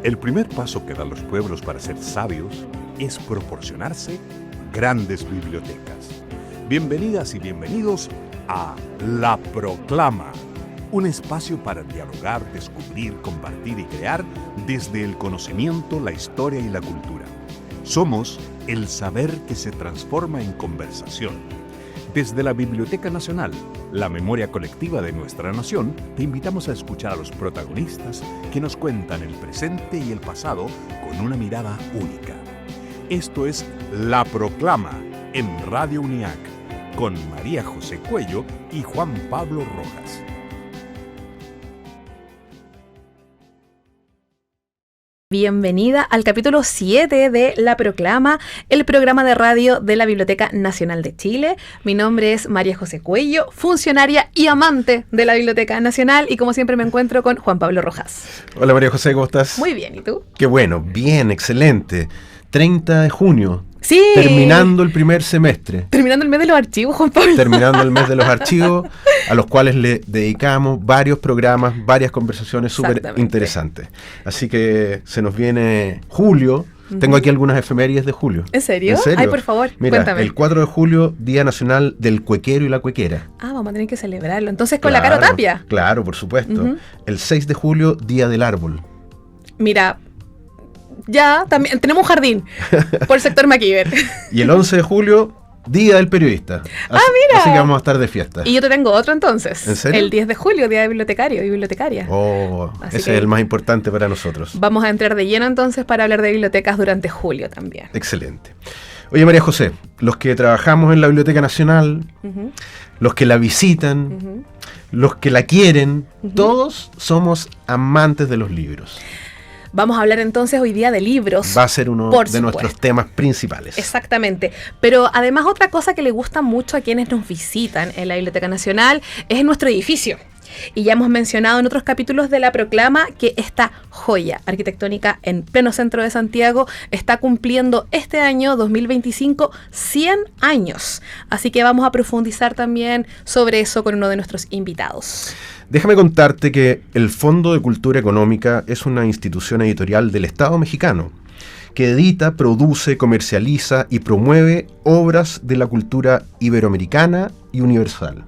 El primer paso que dan los pueblos para ser sabios es proporcionarse grandes bibliotecas. Bienvenidas y bienvenidos a La Proclama, un espacio para dialogar, descubrir, compartir y crear desde el conocimiento, la historia y la cultura. Somos el saber que se transforma en conversación. Desde la Biblioteca Nacional, la memoria colectiva de nuestra nación, te invitamos a escuchar a los protagonistas que nos cuentan el presente y el pasado con una mirada única. Esto es La Proclama en Radio UNIAC, con María José Cuello y Juan Pablo Rojas. Bienvenida al capítulo 7 de La Proclama, el programa de radio de la Biblioteca Nacional de Chile. Mi nombre es María José Cuello, funcionaria y amante de la Biblioteca Nacional, y como siempre me encuentro con Juan Pablo Rojas. Hola María José, ¿cómo estás? Muy bien, ¿y tú? Qué bueno, bien, excelente. 30 de junio. Sí. Terminando el primer semestre. Terminando el mes de los archivos, Juan Pablo. Terminando el mes de los archivos, a los cuales le dedicamos varios programas, varias conversaciones súper interesantes. Así que se nos viene julio. Tengo aquí algunas efemérides de julio. ¿En serio? ¿En serio? Ay, por favor, mira, cuéntame. El 4 de julio, Día Nacional del Cuequero y la Cuequera. Ah, vamos a tener que celebrarlo. Entonces con la Caro Tapia. Claro, por supuesto. El 6 de julio, Día del Árbol. Mira, ya también tenemos un jardín por el sector Maquiver. Y el 11 de julio, Día del Periodista. Mira. Así que vamos a estar de fiesta. Y yo te tengo otro entonces. ¿En serio? El 10 de julio, Día de Bibliotecario y Bibliotecaria. Ese es el más importante para nosotros. Vamos a entrar de lleno entonces para hablar de bibliotecas durante julio también. Excelente. Oye, María José, los que trabajamos en la Biblioteca Nacional, los que la visitan, los que la quieren, todos somos amantes de los libros. Vamos a hablar entonces hoy día de libros. Va a ser uno de nuestros temas principales. Exactamente. Pero además otra cosa que le gusta mucho a quienes nos visitan en la Biblioteca Nacional es nuestro edificio. Y ya hemos mencionado en otros capítulos de La Proclama que esta joya arquitectónica en pleno centro de Santiago está cumpliendo este año 2025 100 años. Así que vamos a profundizar también sobre eso con uno de nuestros invitados. Déjame contarte que el Fondo de Cultura Económica es una institución editorial del Estado mexicano que edita, produce, comercializa y promueve obras de la cultura iberoamericana y universal.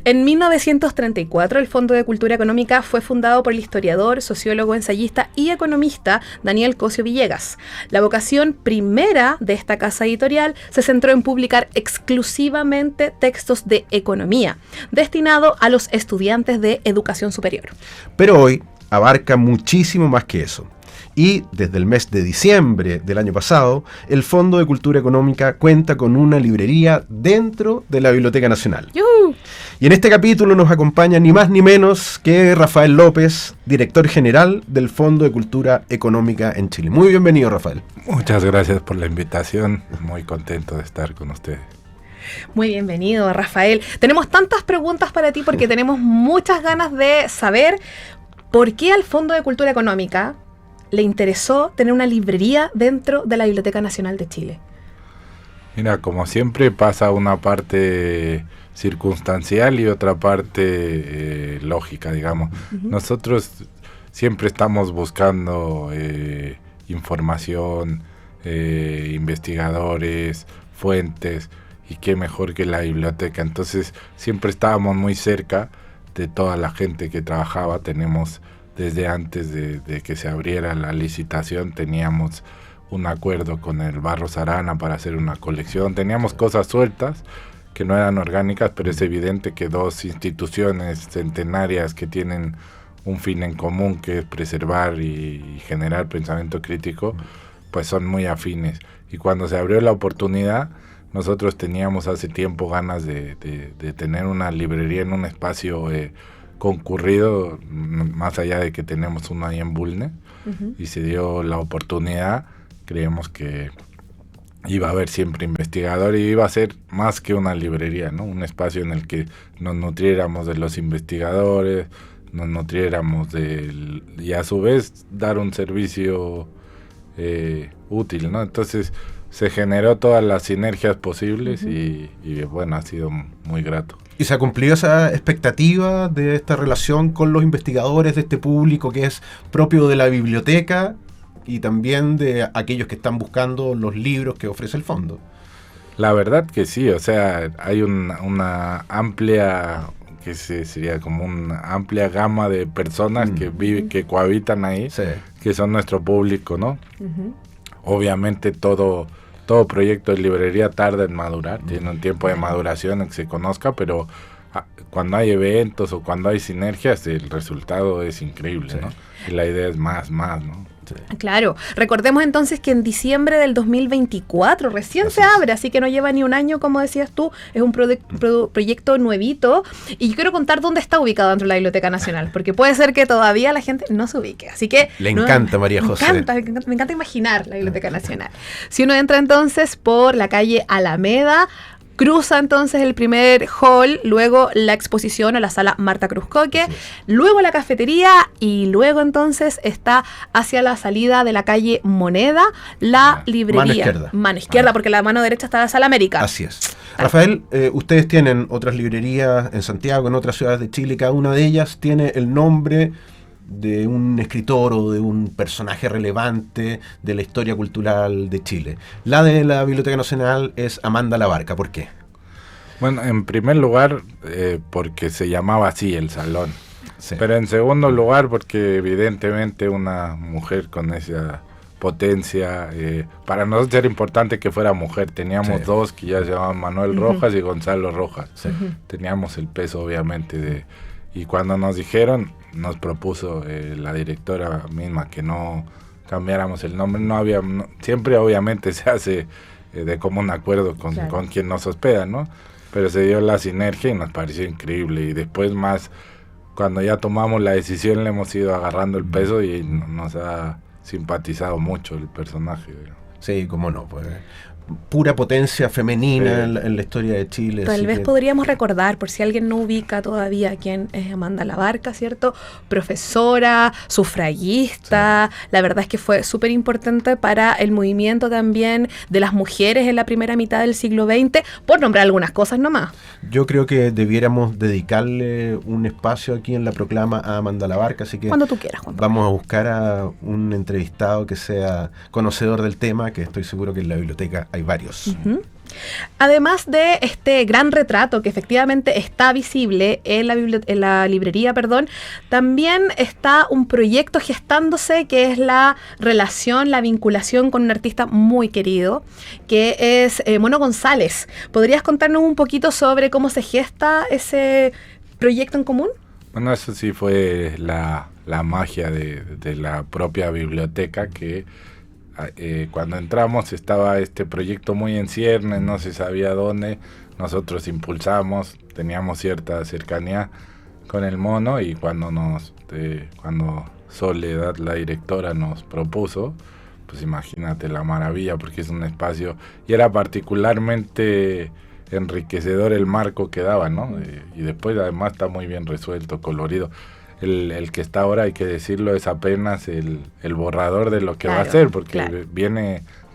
En 1934, el Fondo de Cultura Económica fue fundado por el historiador, sociólogo, ensayista y economista Daniel Cosio Villegas. La vocación primera de esta casa editorial se centró en publicar exclusivamente textos de economía, destinado a los estudiantes de educación superior. Pero hoy abarca muchísimo más que eso. Y desde el mes de diciembre del año pasado, el Fondo de Cultura Económica cuenta con una librería dentro de la Biblioteca Nacional. ¡Yuhu! Y en este capítulo nos acompaña ni más ni menos que Rafael López, director general del Fondo de Cultura Económica en Chile. Muy bienvenido, Rafael. Muchas gracias por la invitación. Muy contento de estar con ustedes. Muy bienvenido, Rafael. Tenemos tantas preguntas para ti porque tenemos muchas ganas de saber por qué al Fondo de Cultura Económica le interesó tener una librería dentro de la Biblioteca Nacional de Chile. Mira, como siempre pasa una parte circunstancial y otra parte lógica, digamos. Nosotros siempre estamos buscando información, investigadores, fuentes, y qué mejor que la biblioteca. Entonces siempre estábamos muy cerca de toda la gente que trabajaba. Tenemos desde antes de que se abriera la licitación, teníamos un acuerdo con el Barros Arana para hacer una colección. Teníamos cosas sueltas que no eran orgánicas, pero es evidente que dos instituciones centenarias que tienen un fin en común, que es preservar y generar pensamiento crítico, pues son muy afines. Y cuando se abrió la oportunidad, nosotros teníamos hace tiempo ganas de tener una librería en un espacio concurrido, más allá de que tenemos uno ahí en Bulnes, y se dio la oportunidad. Creemos que iba a haber siempre investigador y iba a ser más que una librería, ¿no? Un espacio en el que nos nutriéramos de los investigadores, nos nutriéramos y a su vez dar un servicio útil, ¿no? Entonces se generó todas las sinergias posibles y bueno, ha sido muy grato. ¿Y se ha cumplido esa expectativa de esta relación con los investigadores, de este público que es propio de la biblioteca y también de aquellos que están buscando los libros que ofrece el fondo? La verdad que sí, o sea, hay una amplia, sería como una amplia gama de personas que cohabitan ahí, Sí. que son nuestro público, ¿no? Ujú. Obviamente todo proyecto de librería tarda en madurar, tiene un tiempo de maduración en que se conozca, pero cuando hay eventos o cuando hay sinergias, el resultado es increíble, Sí. ¿no? Y la idea es más, ¿no? Claro, recordemos entonces que en diciembre del 2024 recién Así se es. abre, así que no lleva ni un año, como decías tú, es un proyecto nuevito, y yo quiero contar dónde está ubicado dentro de la Biblioteca Nacional, porque puede ser que todavía la gente no se ubique, así que... Le encanta, María José. Me encanta imaginar la Biblioteca Nacional. Si uno entra entonces por la calle Alameda, cruza entonces el primer hall, luego la exposición o la sala Marta Cruz Coque, Así es. luego la cafetería y luego entonces está hacia la salida de la calle Moneda, la librería. Mano izquierda. Mano izquierda, porque la mano derecha está la sala América. Así es. Rafael, ustedes tienen otras librerías en Santiago, en otras ciudades de Chile, cada una de ellas tiene el nombre de un escritor o de un personaje relevante de la historia cultural de Chile. La de la Biblioteca Nacional es Amanda Labarca. ¿Por qué? Bueno, en primer lugar, porque se llamaba así el salón. Sí. Pero en segundo lugar, porque evidentemente una mujer con esa potencia, para nosotros era importante que fuera mujer. Teníamos Sí. dos que ya se llamaban Manuel Rojas y Gonzalo Rojas. Sí. Teníamos el peso, obviamente, y cuando nos dijeron, nos propuso la directora misma que no cambiáramos el nombre. Siempre, obviamente, se hace de común acuerdo con quien nos hospeda, ¿no? Pero se dio la sinergia y nos pareció increíble. Y después más, cuando ya tomamos la decisión, le hemos ido agarrando el peso y nos ha simpatizado mucho el personaje. Sí, cómo no, pues pura potencia femenina Sí. en la historia de Chile. Tal así vez que- podríamos recordar, por si alguien no ubica todavía quién es Amanda Labarca, ¿cierto? Profesora, sufragista, la verdad es que fue súper importante para el movimiento también de las mujeres en la primera mitad del siglo XX, por nombrar algunas cosas nomás. Yo creo que debiéramos dedicarle un espacio aquí en la proclama a Amanda Labarca, así que Cuando tú quieras, Juan Pablo. vamos a buscar a un entrevistado que sea conocedor del tema, que estoy seguro que en la biblioteca hay varios. Ujú. Además de este gran retrato que efectivamente está visible en la librería, también está un proyecto gestándose que es la relación, la vinculación con un artista muy querido, que es Mono González. ¿Podrías contarnos un poquito sobre cómo se gesta ese proyecto en común? Bueno, eso sí fue la magia de la propia biblioteca, que cuando entramos estaba este proyecto muy en ciernes, no se sabía dónde. Nosotros impulsamos, teníamos cierta cercanía con el mono, y cuando Soledad, la directora, nos propuso, pues imagínate la maravilla, porque es un espacio, y era particularmente enriquecedor el marco que daba, ¿no? Y después además está muy bien resuelto, colorido. El que está ahora, hay que decirlo, es apenas el borrador de lo que va a Claro, ser, porque claro.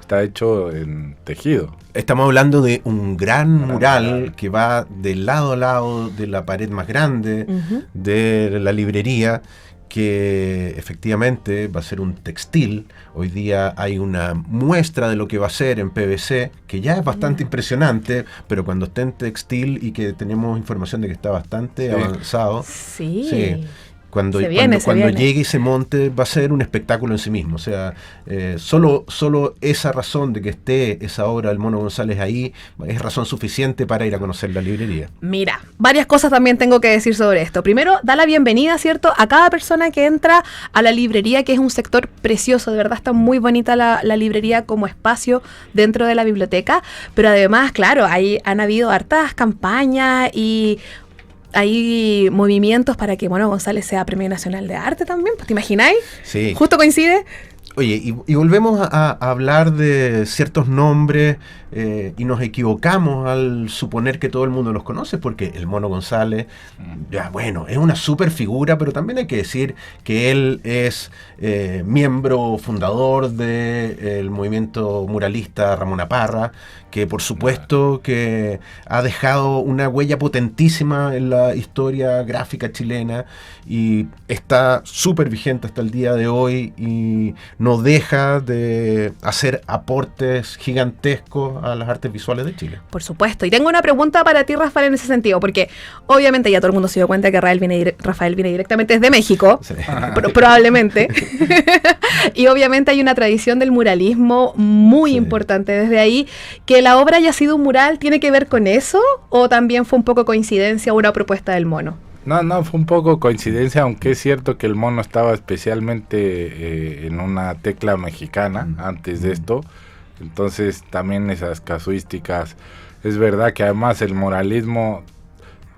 está hecho en tejido. Estamos hablando de un gran mural mural. que va de lado a lado de la pared más grande Ujú. de la librería, que efectivamente va a ser un textil. Hoy día hay una muestra de lo que va a ser en PVC, que ya es bastante impresionante, pero cuando esté en textil y que tenemos información de que está bastante Sí. avanzado, Sí. Sí. Cuando Se viene. llegue y se monte, va a ser un espectáculo en sí mismo. O sea, solo esa razón de que esté esa obra del Mono González ahí es razón suficiente para ir a conocer la librería. Mira, varias cosas también tengo que decir sobre esto. Primero, da la bienvenida, ¿cierto?, a cada persona que entra a la librería, que es un sector precioso. De verdad está muy bonita la librería como espacio dentro de la biblioteca. Pero además, claro, han habido hartas campañas y hay movimientos para que Mono González sea Premio Nacional de Arte también. ¿Te imagináis? Sí. Justo coincide. Oye, y volvemos a hablar de ciertos nombres y nos equivocamos al suponer que todo el mundo los conoce, porque el Mono González, ya bueno, es una super figura, pero también hay que decir que él es miembro fundador del movimiento muralista Ramón Parra, que por supuesto que ha dejado una huella potentísima en la historia gráfica chilena y está súper vigente hasta el día de hoy y no deja de hacer aportes gigantescos a las artes visuales de Chile. Por supuesto. Y tengo una pregunta para ti, Rafael, en ese sentido, porque obviamente ya todo el mundo se dio cuenta que Rafael viene directamente desde México, Sí. probablemente. Y obviamente hay una tradición del muralismo muy importante desde ahí. ¿Que la obra haya sido un mural tiene que ver con eso? ¿O también fue un poco coincidencia o una propuesta del Mono? No, fue un poco coincidencia, aunque es cierto que el Mono estaba especialmente en una tecla mexicana antes de esto. Entonces también esas casuísticas. Es verdad que además el muralismo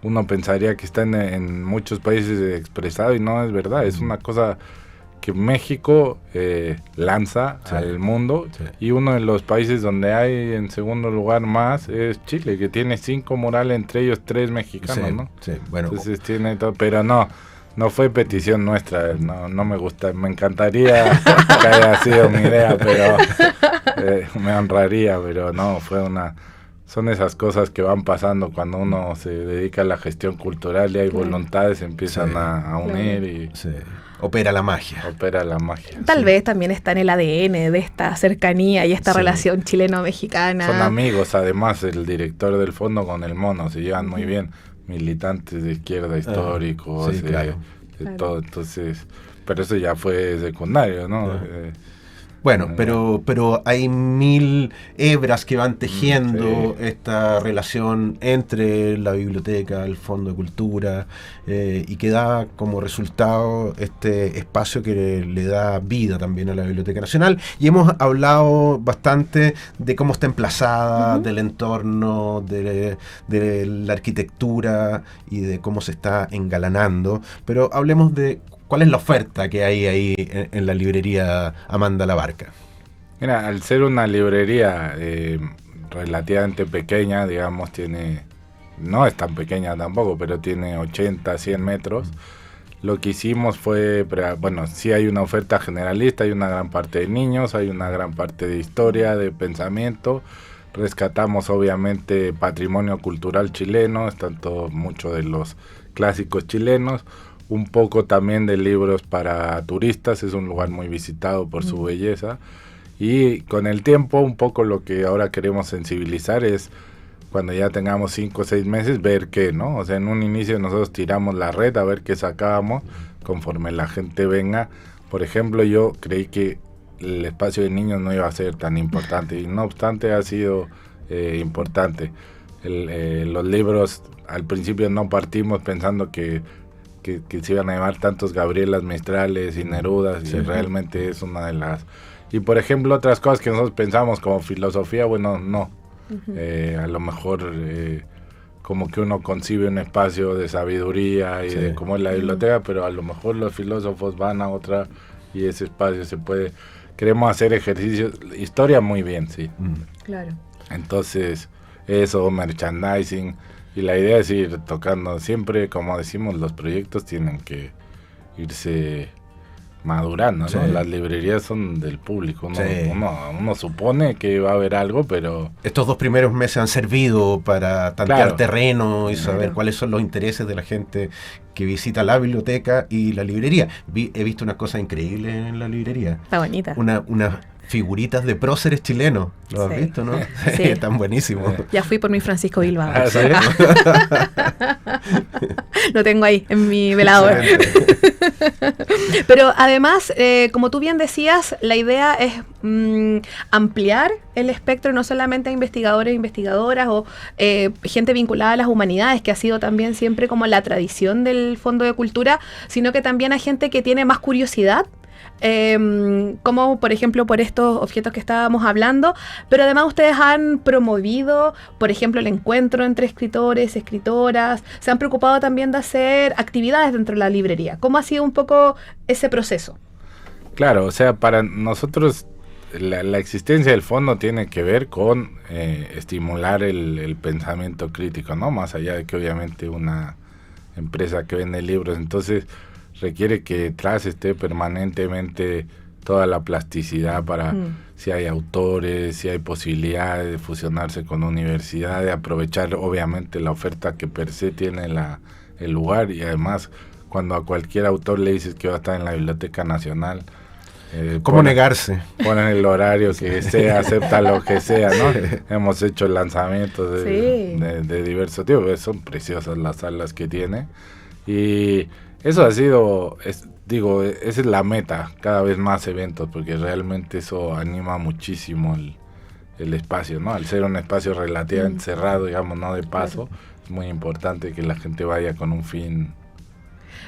uno pensaría que está en muchos países expresado y no es verdad. Es una cosa que México lanza al mundo, y uno de los países donde hay en segundo lugar más es Chile, que tiene 5 murales, entre ellos 3 mexicanos, ¿no? Sí, bueno. Entonces tiene todo, pero no fue petición nuestra, no me gusta, me encantaría que haya sido mi idea, pero me honraría, pero no, son esas cosas que van pasando cuando uno se dedica a la gestión cultural y hay voluntades, se empiezan a unir y opera la magia. Tal vez también está en el ADN de esta cercanía y esta relación chileno-mexicana. Son amigos, además, el director del fondo con el Mono, se llevan muy bien, militantes de izquierda históricos, de todo, entonces, pero eso ya fue secundario, ¿no? Bueno, pero hay 1000 hebras que van tejiendo esta relación entre la biblioteca, el Fondo de Cultura, y que da como resultado este espacio que le da vida también a la Biblioteca Nacional. Y hemos hablado bastante de cómo está emplazada, del entorno, de la arquitectura y de cómo se está engalanando, pero hablemos de ¿cuál es la oferta que hay ahí en la librería Amanda Labarca? Mira, al ser una librería relativamente pequeña, digamos, no es tan pequeña tampoco, pero tiene 80, 100 metros. Lo que hicimos fue, sí hay una oferta generalista, hay una gran parte de niños, hay una gran parte de historia, de pensamiento. Rescatamos obviamente patrimonio cultural chileno, están mucho de los clásicos chilenos. Un poco también de libros para turistas, es un lugar muy visitado por su belleza. Y con el tiempo, un poco lo que ahora queremos sensibilizar es, cuando ya tengamos 5 o 6 meses, ver qué, ¿no? O sea, en un inicio nosotros tiramos la red a ver qué sacábamos, conforme la gente venga. Por ejemplo, yo creí que el espacio de niños no iba a ser tan importante, y no obstante ha sido importante. Los libros, al principio no partimos pensando que se iban a llamar tantos Gabrielas Mistrales y Nerudas, y realmente es una de las... Y por ejemplo, otras cosas que nosotros pensamos como filosofía, bueno, no. A lo mejor como que uno concibe un espacio de sabiduría y de cómo es la biblioteca, pero a lo mejor los filósofos van a otra y ese espacio se puede... Queremos hacer ejercicios, historia muy bien, sí. Claro. Entonces, eso, merchandising... Y la idea es ir tocando siempre, como decimos, los proyectos tienen que irse madurando, ¿no? Las librerías son del público, uno supone que va a haber algo, pero... Estos 2 primeros meses han servido para tantear terreno y saber cuáles son los intereses de la gente que visita la biblioteca y la librería. He visto unas cosas increíbles en la librería. Está bonita. Unas figuritas de próceres chilenos. ¿Lo has visto, no? Sí. Están buenísimos. Ya fui por mi Francisco Bilbao. Lo tengo ahí, en mi velador. Pero además, como tú bien decías, la idea es ampliar el espectro no solamente a investigadores e investigadoras o gente vinculada a las humanidades, que ha sido también siempre como la tradición del Fondo de Cultura, sino que también a gente que tiene más curiosidad, como por ejemplo por estos objetos que estábamos hablando, pero además ustedes han promovido, por ejemplo, el encuentro entre escritores, escritoras, se han preocupado también de hacer actividades dentro de la librería. ¿Cómo ha sido un poco ese proceso? Claro, o sea, para nosotros la existencia del fondo tiene que ver con estimular el pensamiento crítico, ¿no? Más allá de que obviamente una empresa que vende libros, entonces requiere que detrás esté permanentemente toda la plasticidad para si hay autores, si hay posibilidades de fusionarse con universidades, de aprovechar obviamente la oferta que per se tiene el lugar, y además cuando a cualquier autor le dices que va a estar en la Biblioteca Nacional, ¿cómo negarse? Ponen el horario que sea, acepta lo que sea, ¿no? Hemos hecho lanzamientos de diversos tipos, son preciosas las salas que tiene, y eso ha sido, esa es la meta, cada vez más eventos, porque realmente eso anima muchísimo el espacio, ¿no? Al ser un espacio relativamente cerrado, digamos, no de paso, es muy importante que la gente vaya con un fin.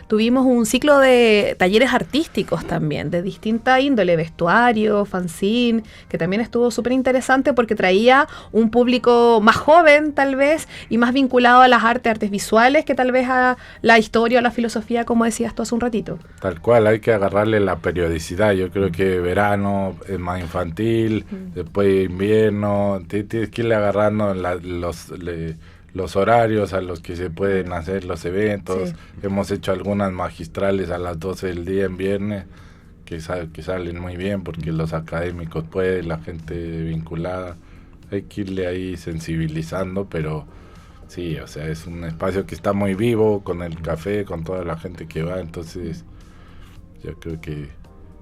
Tuvimos un ciclo de talleres artísticos también, de distinta índole, vestuario, fanzine, que también estuvo súper interesante porque traía un público más joven tal vez y más vinculado a las artes visuales que tal vez a la historia o la filosofía, como decías tú hace un ratito. Tal cual, hay que agarrarle la periodicidad. Yo creo que verano es más infantil, después invierno, tienes que irle agarrando los horarios a los que se pueden hacer los eventos. Hemos hecho algunas magistrales a las 12 del día en viernes que salen muy bien porque los académicos pueden, la gente vinculada, hay que irle ahí sensibilizando, pero sí, o sea, es un espacio que está muy vivo con el café, con toda la gente que va, entonces yo creo que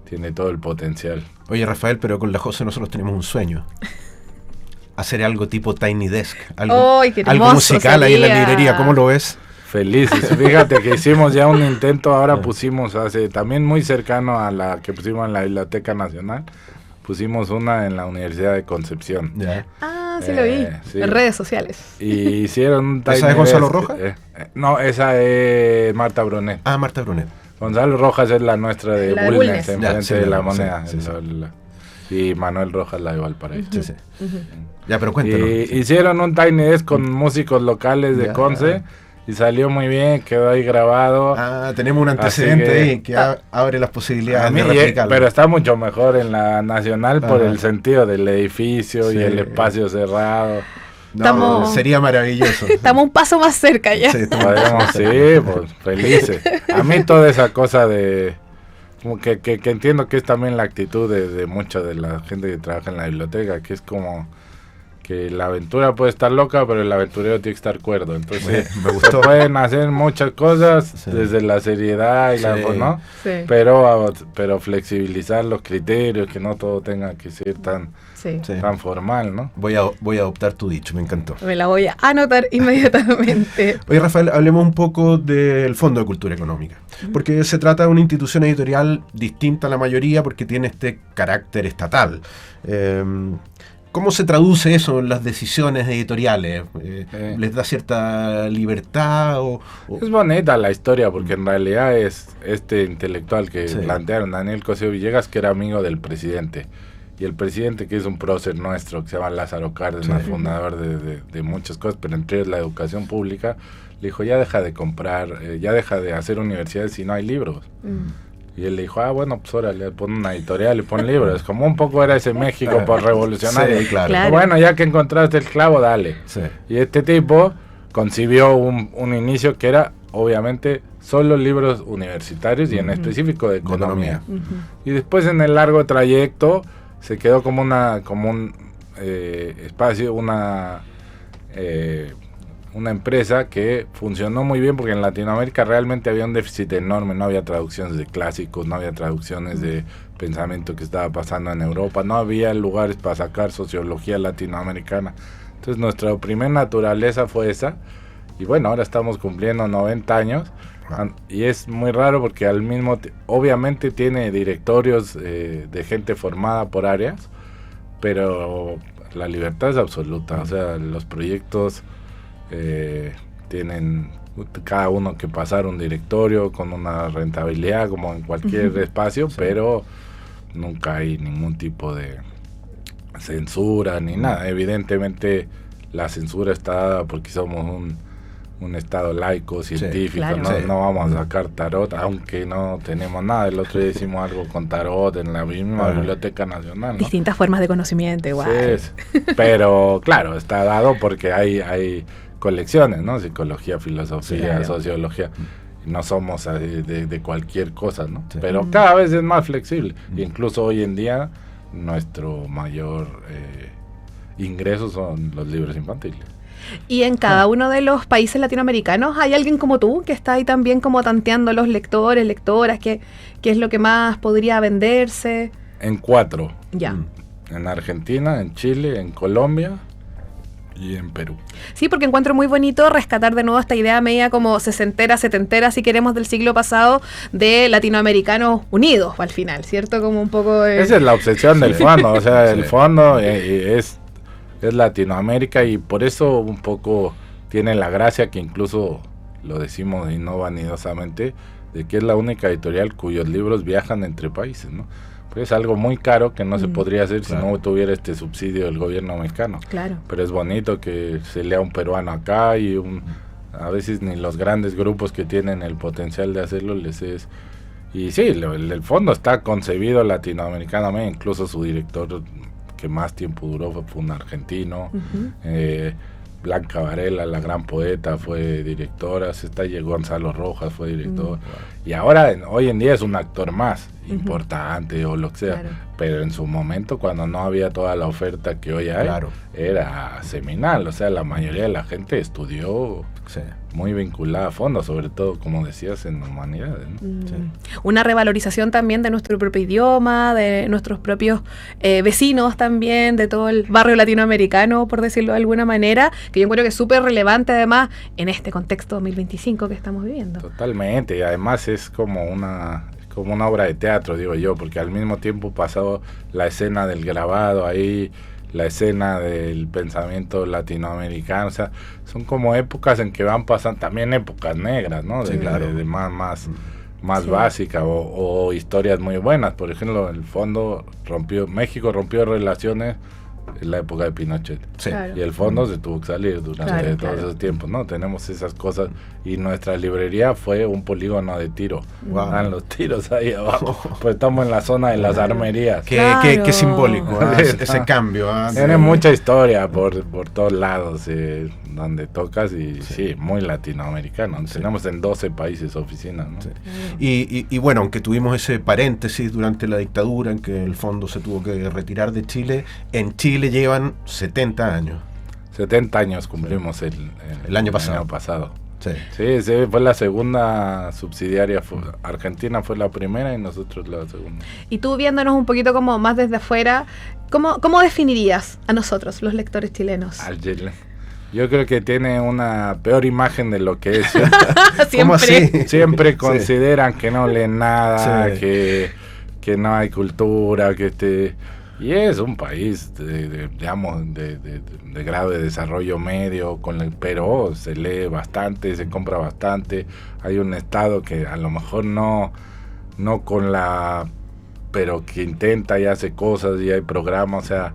tiene todo el potencial. Oye, Rafael, pero con la José nosotros tenemos un sueño. Hacer algo tipo Tiny Desk, algo musical ahí en la librería, ¿cómo lo ves? Felices, fíjate que hicimos ya un intento, ahora pusimos también muy cercano a la que pusimos en la Biblioteca Nacional, pusimos una en la Universidad de Concepción. Sí lo vi, en redes sociales. Y hicieron un Tiny ¿Esa es Gonzalo Rojas? No, esa es Marta Brunet. Marta Brunet. Gonzalo Rojas es la nuestra de Bulnes, enfrente de la moneda. Sí. Y Manuel Rojas la de Valparaíso. Sí. Ya, pero cuéntanos. Hicieron un Tiny Desk con músicos locales de Conce y salió muy bien, quedó ahí grabado. Tenemos un antecedente ahí que abre las posibilidades de replicarlo. Pero está mucho mejor en la Nacional por el sentido del edificio y el espacio cerrado. Sería maravilloso. Estamos un paso más cerca ya. Pues felices. A mí toda esa cosa de... Como que entiendo que es también la actitud de mucha de la gente que trabaja en la biblioteca, que es como que la aventura puede estar loca, pero el aventurero tiene que estar cuerdo. Entonces me gustó. Se pueden hacer muchas cosas desde la seriedad y ¿no? Sí. Pero flexibilizar los criterios, que no todo tenga que ser tan formal, ¿no? Voy a adoptar tu dicho, me encantó. Me la voy a anotar inmediatamente. Oye, Rafael, hablemos un poco del Fondo de Cultura Económica, porque se trata de una institución editorial distinta a la mayoría porque tiene este carácter estatal. ¿Cómo se traduce eso en las decisiones editoriales? ¿Les da cierta libertad? Es bonita la historia, porque en realidad es este intelectual que plantearon, Daniel Cosío Villegas, que era amigo del presidente. Y el presidente, que es un prócer nuestro, que se llama Lázaro Cárdenas, fundador de muchas cosas, pero entre ellas la educación pública, le dijo, ya deja de comprar, ya deja de hacer universidades si no hay libros. Y él le dijo, bueno, pues órale, pon una editorial y pon libros. Como un poco era ese México por revolucionario. Sí, claro. Bueno, ya que encontraste el clavo, dale. Sí. Y este tipo concibió un inicio que era, obviamente, solo libros universitarios y en específico de economía. Y después en el largo trayecto se quedó como un espacio, una empresa que funcionó muy bien porque en Latinoamérica realmente había un déficit enorme, no había traducciones de clásicos, no había traducciones de pensamiento que estaba pasando en Europa, no había lugares para sacar sociología latinoamericana. Entonces nuestra primera naturaleza fue esa, y bueno, ahora estamos cumpliendo 90 años, y es muy raro porque al mismo obviamente tiene directorios de gente formada por áreas, pero la libertad es absoluta, o sea, los proyectos tienen cada uno que pasar un directorio con una rentabilidad como en cualquier espacio, pero nunca hay ningún tipo de censura ni nada. Evidentemente la censura está dada porque somos un estado laico, científico, claro. no, no vamos a sacar tarot, aunque no tenemos nada. El otro día hicimos algo con tarot en la misma Biblioteca Nacional, ¿no? Distintas formas de conocimiento, igual. Sí, pero claro, está dado porque hay colecciones, ¿no? Psicología, filosofía, Claro. sociología. No somos de cualquier cosa, ¿no? Sí. Pero cada vez es más flexible. Incluso hoy en día nuestro mayor ingreso son los libros infantiles. Y en cada uno de los países latinoamericanos hay alguien como tú que está ahí también como tanteando a los lectores, lectoras, qué es lo que más podría venderse. En 4, Ya. en Argentina, en Chile, en Colombia y en Perú. Sí, porque encuentro muy bonito rescatar de nuevo esta idea media como sesentera, setentera, si queremos, del siglo pasado, de latinoamericanos unidos al final, ¿cierto? Como un poco... Esa es la obsesión del fondo, o sea, el Sí. fondo es Latinoamérica y por eso un poco tiene la gracia que incluso lo decimos y no vanidosamente, de que es la única editorial cuyos libros viajan entre países, ¿no? Pues es algo muy caro que no se podría hacer si no tuviera este subsidio del gobierno mexicano. Claro. Pero es bonito que se lea un peruano acá y a veces ni los grandes grupos que tienen el potencial de hacerlo les es... Y sí, el fondo está concebido latinoamericanamente, incluso su director que más tiempo duró fue un argentino. Blanca Varela, la gran poeta, fue directora. Gonzalo Rojas fue director. Y ahora, hoy en día es un actor más importante o lo que sea. Claro. Pero en su momento, cuando no había toda la oferta que hoy hay, Claro. era seminal. O sea, la mayoría de la gente estudió Sí. muy vinculada a fondo, sobre todo, como decías, en humanidades, ¿no? Sí. Una revalorización también de nuestro propio idioma, de nuestros propios vecinos también, de todo el barrio latinoamericano, por decirlo de alguna manera, que yo encuentro que es súper relevante además en este contexto 2025 que estamos viviendo. Totalmente, y además es como una obra de teatro, digo yo, porque al mismo tiempo pasó la escena del grabado ahí, la escena del pensamiento latinoamericano, o sea, son como épocas en que van pasando, también épocas negras, ¿no? Sí, claro. De más Sí. básicas o historias muy buenas. Por ejemplo, el fondo México rompió relaciones en la época de Pinochet. Sí. Claro. Y el fondo se tuvo que salir durante Claro, todos claro. esos tiempos, ¿no? Tenemos esas cosas y nuestra librería fue un polígono de tiro. Wow. Están los tiros ahí abajo, pues estamos en la zona de las armerías. Qué, Claro. qué simbólico, ¿ah? Ese cambio. ¿Ah? Tiene mucha historia por todos lados donde tocas y sí, muy latinoamericano. Tenemos en 12 países oficinas, ¿no? Sí. Y bueno, aunque tuvimos ese paréntesis durante la dictadura en que el fondo se tuvo que retirar de Chile, en Chile llevan 70 años. 70 años cumplimos El año pasado. Sí. Sí, fue la segunda subsidiaria. Argentina fue la primera y nosotros la segunda. Y tú viéndonos un poquito como más desde afuera, ¿cómo definirías a nosotros, los lectores chilenos? Al Chile. Yo creo que tiene una peor imagen de lo que es. ¿Cómo así? Siempre Sí. consideran que no leen nada, Sí. que no hay cultura, y es un país digamos de grado de desarrollo medio, pero se lee bastante, se compra bastante. Hay un estado que a lo mejor no pero que intenta y hace cosas y hay programas, o sea,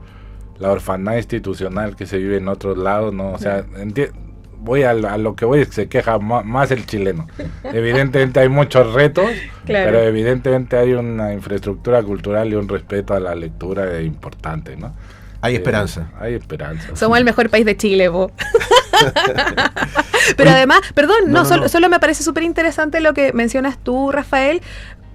la orfandad institucional que se vive en otros lados, ¿no? O sea, voy a lo que voy es que se queja más el chileno. Evidentemente hay muchos retos, Claro. pero evidentemente hay una infraestructura cultural y un respeto a la lectura importante, ¿no? Hay esperanza. Hay esperanza. Somos el mejor país de Chile, po. Pero además, perdón, No. solo me parece súper interesante lo que mencionas tú, Rafael,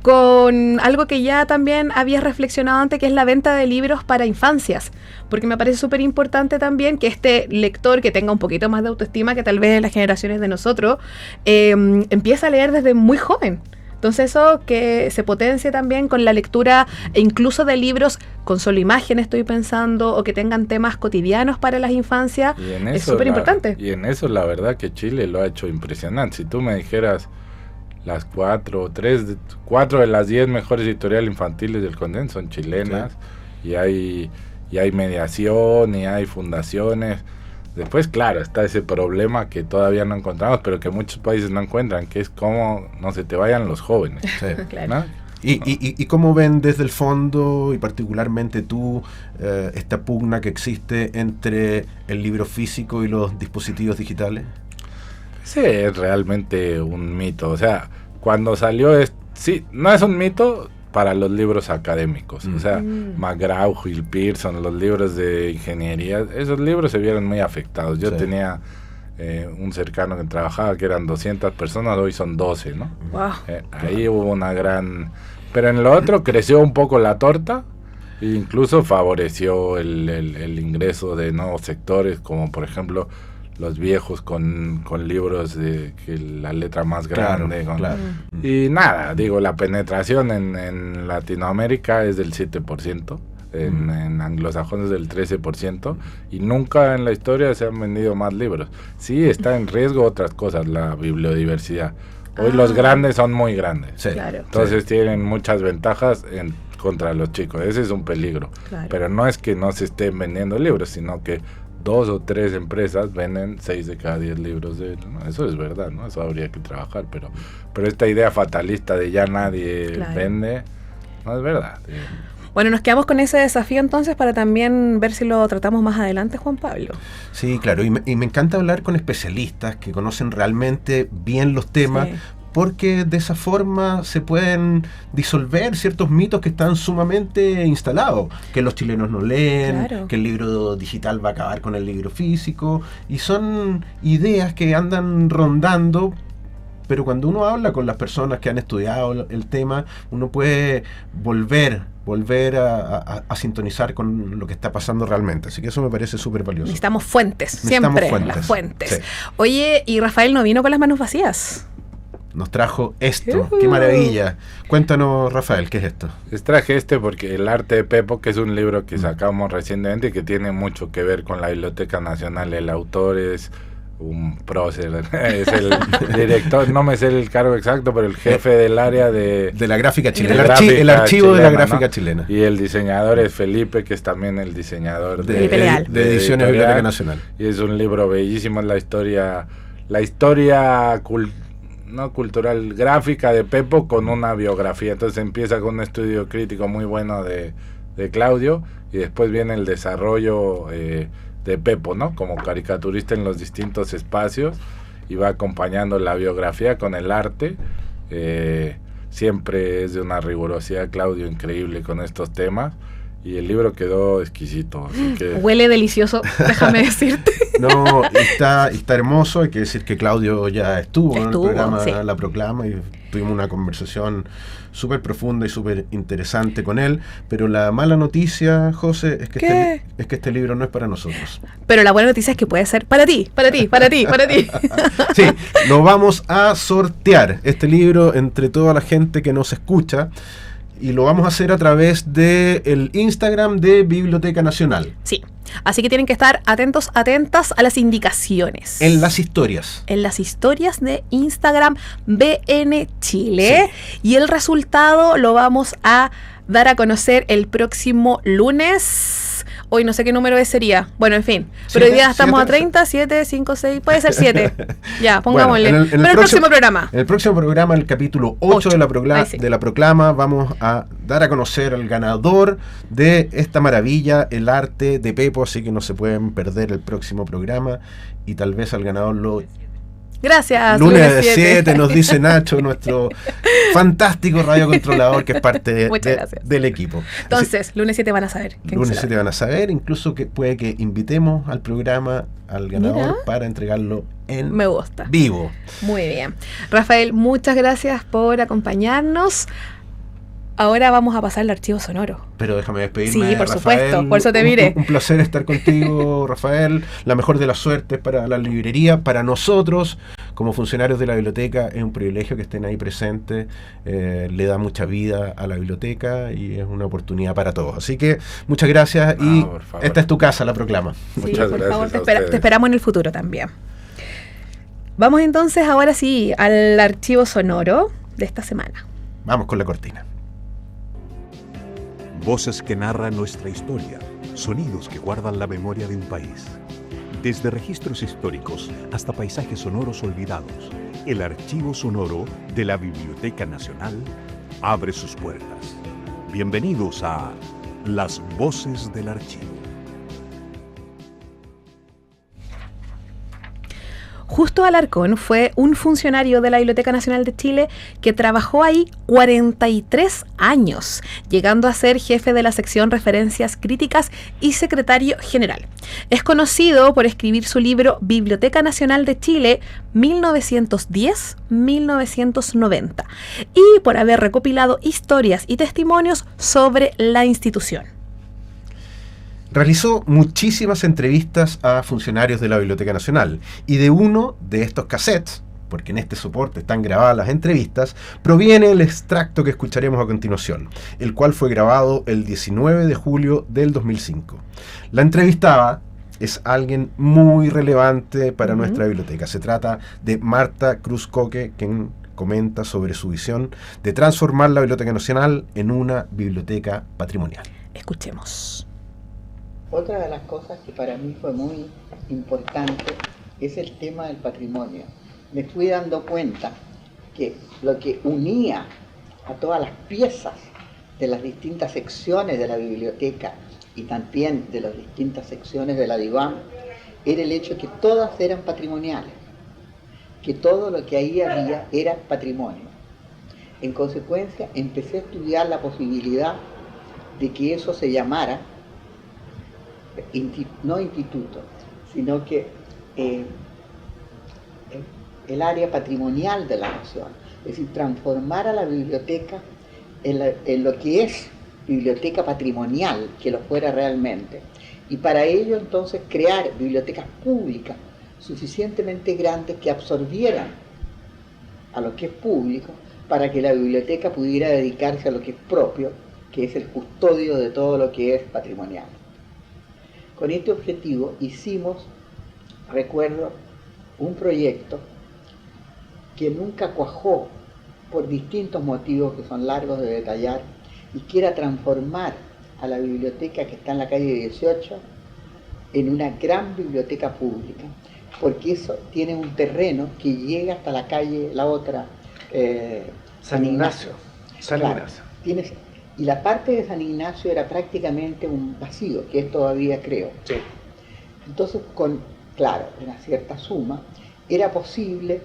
con algo que ya también habías reflexionado antes, que es la venta de libros para infancias, porque me parece súper importante también que este lector que tenga un poquito más de autoestima que tal vez las generaciones de nosotros, empieza a leer desde muy joven. Entonces eso que se potencie también con la lectura e incluso de libros con solo imagen, estoy pensando, o que tengan temas cotidianos para las infancias, Y en es eso súper importante. Y en eso la verdad que Chile lo ha hecho impresionante. Si tú me dijeras las 4 de las 10 mejores editoriales infantiles del continente son chilenas, y hay mediación y hay fundaciones. Después, claro, está ese problema que todavía no encontramos, pero que muchos países no encuentran, que es cómo no se te vayan los jóvenes, Sí. Claro. ¿no? ¿Y cómo ven desde el fondo, y particularmente tú, esta pugna que existe entre el libro físico y los dispositivos digitales? Sí, es realmente un mito. O sea, cuando salió, sí, no es un mito para los libros académicos. O sea, McGraw, Hill, Pearson, los libros de ingeniería, esos libros se vieron muy afectados. Yo tenía un cercano que trabajaba que eran 200 personas, hoy son 12, ¿no? Wow. Ahí hubo una gran... Pero en lo otro creció un poco la torta e incluso favoreció el ingreso de nuevos sectores, como por ejemplo los viejos con libros de que la letra más grande. Y nada, digo, la penetración en Latinoamérica es del 7%. En anglosajones del 13%, y nunca en la historia se han vendido más libros. Sí, está en riesgo otras cosas, la bibliodiversidad. Hoy los grandes son muy grandes, Claro. entonces tienen muchas ventajas contra los chicos. Ese es un peligro, pero no es que no se estén vendiendo libros, sino que 2 o 3 empresas venden 6 de cada 10 libros ¿no? Eso es verdad, ¿no? Eso habría que trabajar, pero esta idea fatalista de ya nadie vende, no es verdad. Bueno, nos quedamos con ese desafío entonces para también ver si lo tratamos más adelante, Juan Pablo. Sí, claro, y me encanta hablar con especialistas que conocen realmente bien los temas, porque de esa forma se pueden disolver ciertos mitos que están sumamente instalados, que los chilenos no leen, que el libro digital va a acabar con el libro físico, y son ideas que andan rondando. Pero cuando uno habla con las personas que han estudiado el tema, uno puede volver a sintonizar con lo que está pasando realmente. Así que eso me parece súper valioso. Necesitamos fuentes, siempre las fuentes. Sí. Oye, y Rafael no vino con las manos vacías. Nos trajo esto, ¡qué maravilla! Cuéntanos, Rafael, ¿qué es esto? Les traje porque El arte de Pepo, que es un libro que sacamos recientemente y que tiene mucho que ver con la Biblioteca Nacional. El autor es un prócer, es el director, no me sé el cargo exacto, pero el jefe del área de la gráfica chilena, el archivo chilena, de la gráfica chilena. Y el diseñador es Felipe, que es también el diseñador de Ediciones Biblioteca Nacional. Y es un libro bellísimo, es la historia no cultural, gráfica de Pepo con una biografía. Entonces empieza con un estudio crítico muy bueno de Claudio, y después viene el desarrollo de Pepo, ¿no? Como caricaturista en los distintos espacios, y va acompañando la biografía con el arte. Siempre es de una rigurosidad Claudio increíble con estos temas, y el libro quedó exquisito. Así que... Huele delicioso, déjame decirte. No, está hermoso. Hay que decir que Claudio ya estuvo en el programa La Proclama, y tuvimos una conversación súper profunda y súper interesante con él. Pero la mala noticia, José, es que este libro no es para nosotros. Pero la buena noticia es que puede ser para ti. Sí, lo vamos a sortear, este libro, entre toda la gente que nos escucha. Y lo vamos a hacer a través del Instagram de Biblioteca Nacional. Sí, así que tienen que estar atentas a las indicaciones. En las historias. En las historias de Instagram BN Chile. Sí. Y el resultado lo vamos a dar a conocer el próximo lunes. Hoy no sé qué número sería. Bueno, en fin. Pero hoy día estamos a 30, 7, 5, 6. Puede ser 7. Ya, pongámosle. Bueno, Pero el próximo programa. En el próximo programa, el capítulo 8 de la Proclama, vamos a dar a conocer al ganador de esta maravilla, El arte de Pepo. Así que no se pueden perder el próximo programa. Y tal vez al ganador lo... Gracias. Lunes de 7 nos dice Nacho, nuestro fantástico radiocontrolador, que es parte del equipo. Entonces, lunes 7 van a saber. Lunes 7 van a saber, incluso que puede que invitemos al programa al ganador para entregarlo en vivo. Muy bien. Rafael, muchas gracias por acompañarnos. Ahora vamos a pasar al archivo sonoro. Pero déjame despedirme. Sí, por Rafael, supuesto, por eso te miré. Un placer estar contigo, Rafael. La mejor de las suertes para la librería, para nosotros, como funcionarios de la biblioteca. Es un privilegio que estén ahí presentes. Le da mucha vida a la biblioteca y es una oportunidad para todos. Así que muchas gracias y esta es tu casa, La Proclama. Sí, muchas por favor, te esperamos en el futuro también. Vamos entonces ahora sí al archivo sonoro de esta semana. Vamos con la cortina. Voces que narran nuestra historia, sonidos que guardan la memoria de un país. Desde registros históricos hasta paisajes sonoros olvidados, el archivo sonoro de la Biblioteca Nacional abre sus puertas. Bienvenidos a Las Voces del Archivo. Justo Alarcón fue un funcionario de la Biblioteca Nacional de Chile que trabajó ahí 43 años, llegando a ser jefe de la sección Referencias Críticas y secretario general. Es conocido por escribir su libro Biblioteca Nacional de Chile 1910-1990 y por haber recopilado historias y testimonios sobre la institución. Realizó muchísimas entrevistas a funcionarios de la Biblioteca Nacional y de uno de estos cassettes, porque en este soporte están grabadas las entrevistas, proviene el extracto que escucharemos a continuación, el cual fue grabado el 19 de julio del 2005. La entrevistada es alguien muy relevante para nuestra biblioteca. Se trata de Marta Cruz Coque, quien comenta sobre su visión de transformar la Biblioteca Nacional en una biblioteca patrimonial. Escuchemos. Otra de las cosas que para mí fue muy importante es el tema del patrimonio. Me fui dando cuenta que lo que unía a todas las piezas de las distintas secciones de la biblioteca y también de las distintas secciones de la DIVAM era el hecho que todas eran patrimoniales, que todo lo que ahí había era patrimonio. En consecuencia, empecé a estudiar la posibilidad de que eso se llamara no instituto, sino que el área patrimonial de la nación, es decir, transformar a la biblioteca en lo que es biblioteca patrimonial, que lo fuera realmente. Y para ello entonces crear bibliotecas públicas suficientemente grandes que absorbieran a lo que es público para que la biblioteca pudiera dedicarse a lo que es propio, que es el custodio de todo lo que es patrimonial. Con este objetivo hicimos, recuerdo, un proyecto que nunca cuajó por distintos motivos que son largos de detallar y que era transformar a la biblioteca que está en la calle 18 en una gran biblioteca pública, porque eso tiene un terreno que llega hasta la calle, la otra, San Ignacio. Y la parte de San Ignacio era prácticamente un vacío, que es todavía, creo. Sí. Entonces, con, claro, una cierta suma, era posible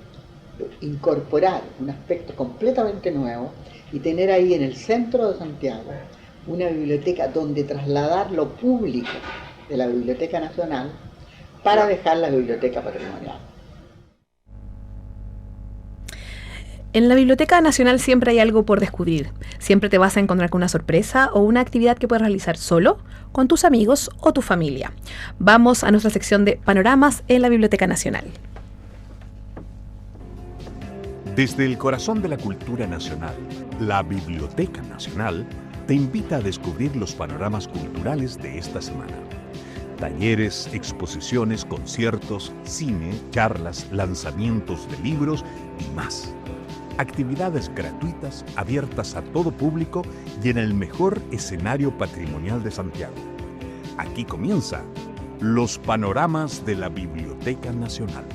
incorporar un aspecto completamente nuevo y tener ahí en el centro de Santiago una biblioteca donde trasladar lo público de la Biblioteca Nacional para dejar la biblioteca patrimonial. En la Biblioteca Nacional siempre hay algo por descubrir. Siempre te vas a encontrar con una sorpresa o una actividad que puedes realizar solo, con tus amigos o tu familia. Vamos a nuestra sección de panoramas en la Biblioteca Nacional. Desde el corazón de la cultura nacional, la Biblioteca Nacional te invita a descubrir los panoramas culturales de esta semana. Talleres, exposiciones, conciertos, cine, charlas, lanzamientos de libros y más. Actividades gratuitas, abiertas a todo público y en el mejor escenario patrimonial de Santiago. Aquí comienza los panoramas de la Biblioteca Nacional.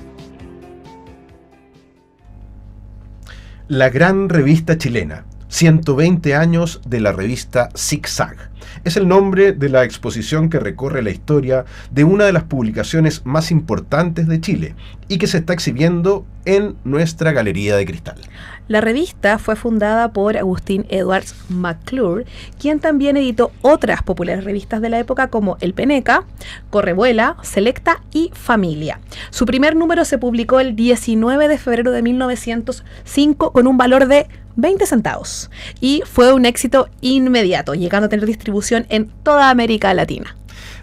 La gran revista chilena, 120 años de la revista Zig-Zag. Es el nombre de la exposición que recorre la historia de una de las publicaciones más importantes de Chile y que se está exhibiendo en nuestra Galería de Cristal. La revista fue fundada por Agustín Edwards McClure, quien también editó otras populares revistas de la época como El Peneca, Correvuela, Selecta y Familia. Su primer número se publicó el 19 de febrero de 1905 con un valor de 20 centavos y fue un éxito inmediato, llegando a tener distribución en toda América Latina.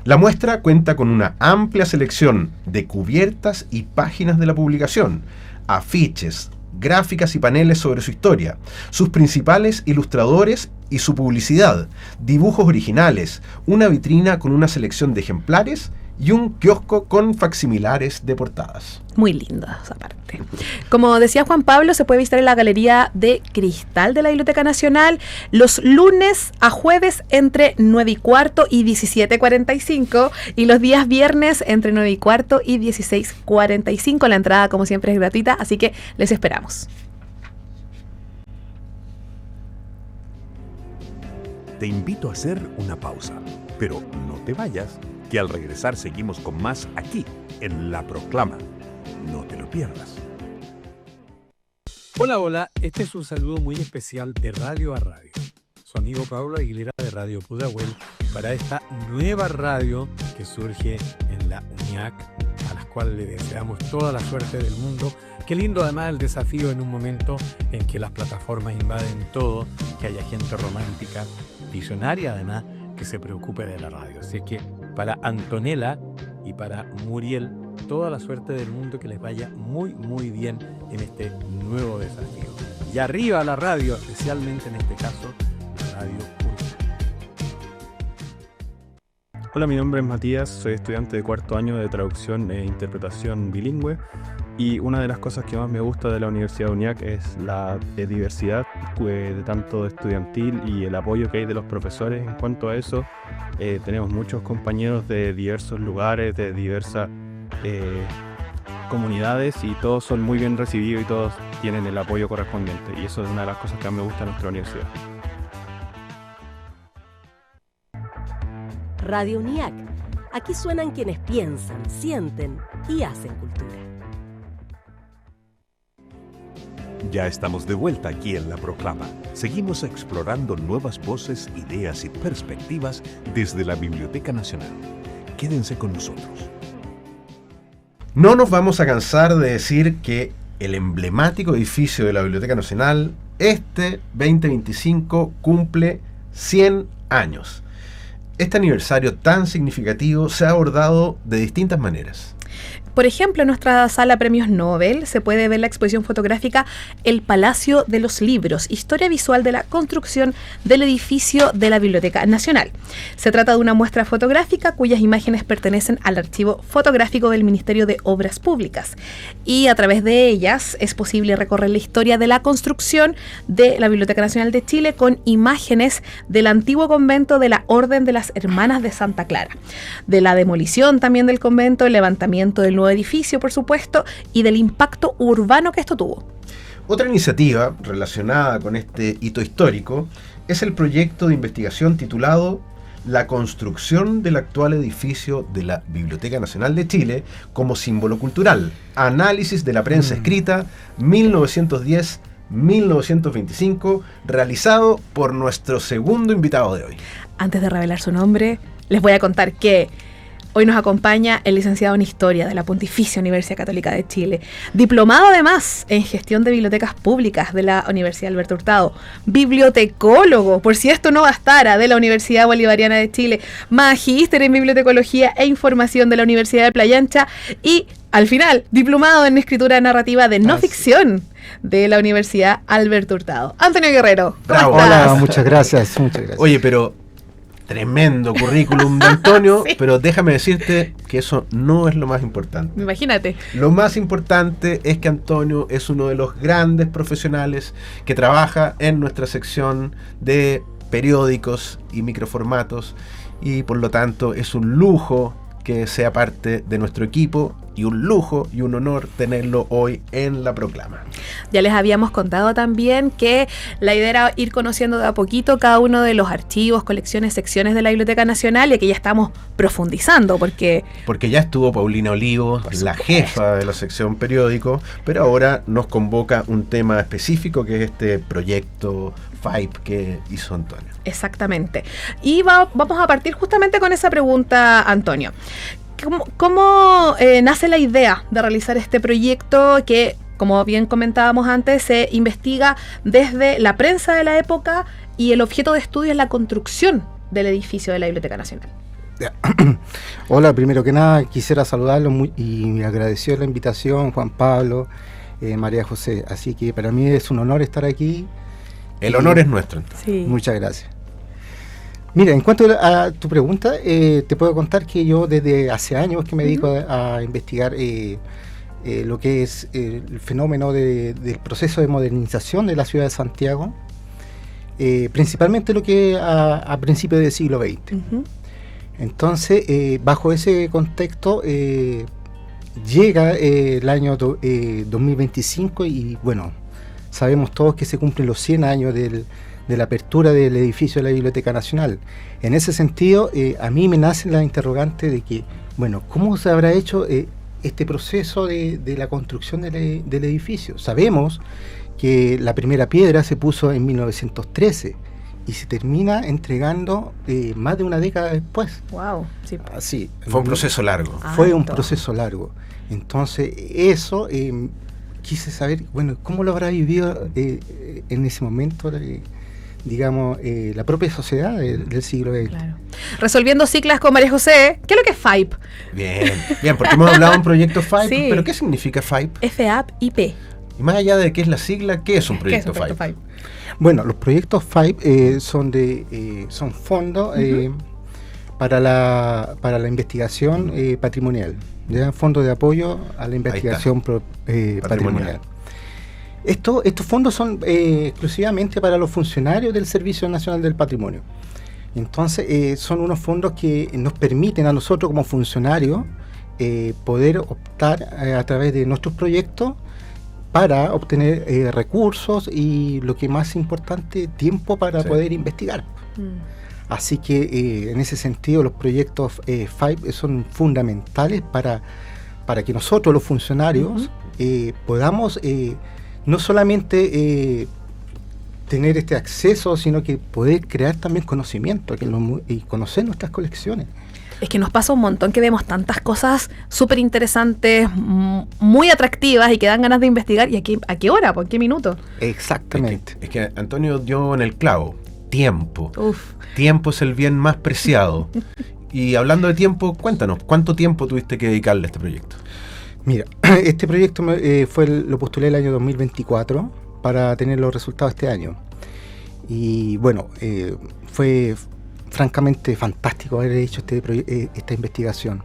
La muestra cuenta con una amplia selección de cubiertas y páginas de la publicación, afiches, gráficas y paneles sobre su historia, sus principales ilustradores y su publicidad, dibujos originales, una vitrina con una selección de ejemplares y un kiosco con facsimilares de portadas. Muy linda esa parte. Como decía Juan Pablo, se puede visitar en la Galería de Cristal de la Biblioteca Nacional los lunes a jueves entre 9:15 y 17:45 y los días viernes entre 9:15 y 16:45. La entrada, como siempre, es gratuita, así que les esperamos. Te invito a hacer una pausa, pero no te vayas, que al regresar seguimos con más aquí, en La Proclama. No te lo pierdas. Hola, hola, este es un saludo muy especial de Radio a Radio. Su amigo Pablo Aguilera de Radio Pudahuel para esta nueva radio que surge en la UNIAC, a las cuales le deseamos toda la suerte del mundo. Qué lindo además el desafío en un momento en que las plataformas invaden todo, que haya gente romántica, visionaria además, que se preocupe de la radio. Así que para Antonella y para Muriel, toda la suerte del mundo, que les vaya muy muy bien en este nuevo desafío. Y arriba la radio, especialmente en este caso, la radio Urban. Hola, mi nombre es Matías, soy estudiante de cuarto año de traducción e interpretación bilingüe, y una de las cosas que más me gusta de la Universidad de UNIAC es la diversidad de tanto estudiantil y el apoyo que hay de los profesores. En cuanto a eso, tenemos muchos compañeros de diversos lugares, de diversas comunidades, y todos son muy bien recibidos y todos tienen el apoyo correspondiente, y eso es una de las cosas que más me gusta de nuestra universidad. Radio UNIAC. Aquí suenan quienes piensan, sienten y hacen cultura. Ya estamos de vuelta aquí en La Proclama. Seguimos explorando nuevas voces, ideas y perspectivas desde la Biblioteca Nacional. Quédense con nosotros. No nos vamos a cansar de decir que el emblemático edificio de la Biblioteca Nacional, este 2025, cumple 100 años. Este aniversario tan significativo se ha abordado de distintas maneras. Por ejemplo, en nuestra sala Premios Nobel se puede ver la exposición fotográfica El Palacio de los Libros, historia visual de la construcción del edificio de la Biblioteca Nacional. Se trata de una muestra fotográfica cuyas imágenes pertenecen al archivo fotográfico del Ministerio de Obras Públicas, y a través de ellas es posible recorrer la historia de la construcción de la Biblioteca Nacional de Chile con imágenes del antiguo convento de la Orden de las Hermanas de Santa Clara, de la demolición también del convento, el levantamiento del nuevo edificio, por supuesto, y del impacto urbano que esto tuvo. Otra iniciativa relacionada con este hito histórico es el proyecto de investigación titulado La construcción del actual edificio de la Biblioteca Nacional de Chile como símbolo cultural. Análisis de la prensa escrita 1910-1925, realizado por nuestro segundo invitado de hoy. Antes de revelar su nombre, les voy a contar que hoy nos acompaña el licenciado en Historia de la Pontificia Universidad Católica de Chile, diplomado además en Gestión de Bibliotecas Públicas de la Universidad Alberto Hurtado, bibliotecólogo, por si esto no bastara, de la Universidad Bolivariana de Chile, magíster en Bibliotecología e Información de la Universidad de Playa Ancha, y al final, diplomado en Escritura Narrativa de No Ficción de la Universidad Alberto Hurtado. Antonio Guerrero, ¿cómo Bravo. estás? Hola, muchas gracias. Oye, pero tremendo currículum de Antonio, Sí. pero déjame decirte que eso no es lo más importante. Imagínate. Lo más importante es que Antonio es uno de los grandes profesionales que trabaja en nuestra sección de periódicos y microformatos, y por lo tanto es un lujo que sea parte de nuestro equipo, y un lujo y un honor tenerlo hoy en La Proclama. Ya les habíamos contado también que la idea era ir conociendo de a poquito cada uno de los archivos, colecciones, secciones de la Biblioteca Nacional, y que ya estamos profundizando porque ya estuvo Paulina Olivo, la jefa de la sección periódico, pero ahora nos convoca un tema específico, que es este proyecto FIPE que hizo Antonio. exactamente. Y vamos a partir justamente con esa pregunta, Antonio. ¿Cómo nace la idea de realizar este proyecto que, como bien comentábamos antes, se investiga desde la prensa de la época, y el objeto de estudio es la construcción del edificio de la Biblioteca Nacional? Hola, primero que nada quisiera saludarlos y me agradeció la invitación Juan Pablo, María José, así que para mí es un honor estar aquí. El honor es nuestro. Sí. Muchas gracias. Mira, en cuanto a tu pregunta, te puedo contar que yo desde hace años que me dedico a investigar lo que es el fenómeno del proceso de modernización de la ciudad de Santiago, principalmente lo que a principios del siglo XX. Uh-huh. Entonces, bajo ese contexto, llega el año 2025 y bueno, sabemos todos que se cumplen los 100 años de la apertura del edificio de la Biblioteca Nacional. En ese sentido, a mí me nace la interrogante de que, bueno, ¿cómo se habrá hecho este proceso de la construcción del edificio. Sabemos que la primera piedra se puso en 1913 y se termina entregando más de una década después. Wow, sí. Así. Fue un proceso largo. Fue un proceso largo. Entonces, eso quise saber, bueno, cómo lo habrá vivido en ese momento, digamos, la propia sociedad del siglo XX. Claro. Resolviendo ciclas con María José, ¿qué es lo que es FAIP? Bien, porque hemos hablado de un proyecto FAIP, Sí. pero ¿qué significa FAIP? FAIP. Y más allá de qué es la sigla, ¿qué es un proyecto FAIP? Bueno, los proyectos FAIP son fondos para la investigación patrimonial, ¿ya? Fondos de apoyo a la investigación patrimonial. Estos fondos son exclusivamente para los funcionarios del Servicio Nacional del Patrimonio. Entonces, son unos fondos que nos permiten a nosotros como funcionarios poder optar a través de nuestros proyectos para obtener recursos y, lo que más importante, tiempo para poder investigar. Así que en ese sentido los proyectos FAIP son fundamentales para que nosotros los funcionarios podamos no solamente tener este acceso, sino que poder crear también conocimiento y conocer nuestras colecciones. Es que nos pasa un montón que vemos tantas cosas súper interesantes, muy atractivas y que dan ganas de investigar. ¿Y a qué hora? ¿Por qué minuto? Exactamente. Es que Antonio dio en el clavo. Tiempo. Uf. Tiempo es el bien más preciado. Y hablando de tiempo, cuéntanos, ¿cuánto tiempo tuviste que dedicarle a este proyecto? Mira, este proyecto lo postulé el año 2024 para tener los resultados este año. Y bueno, fue francamente fantástico haber hecho esta investigación.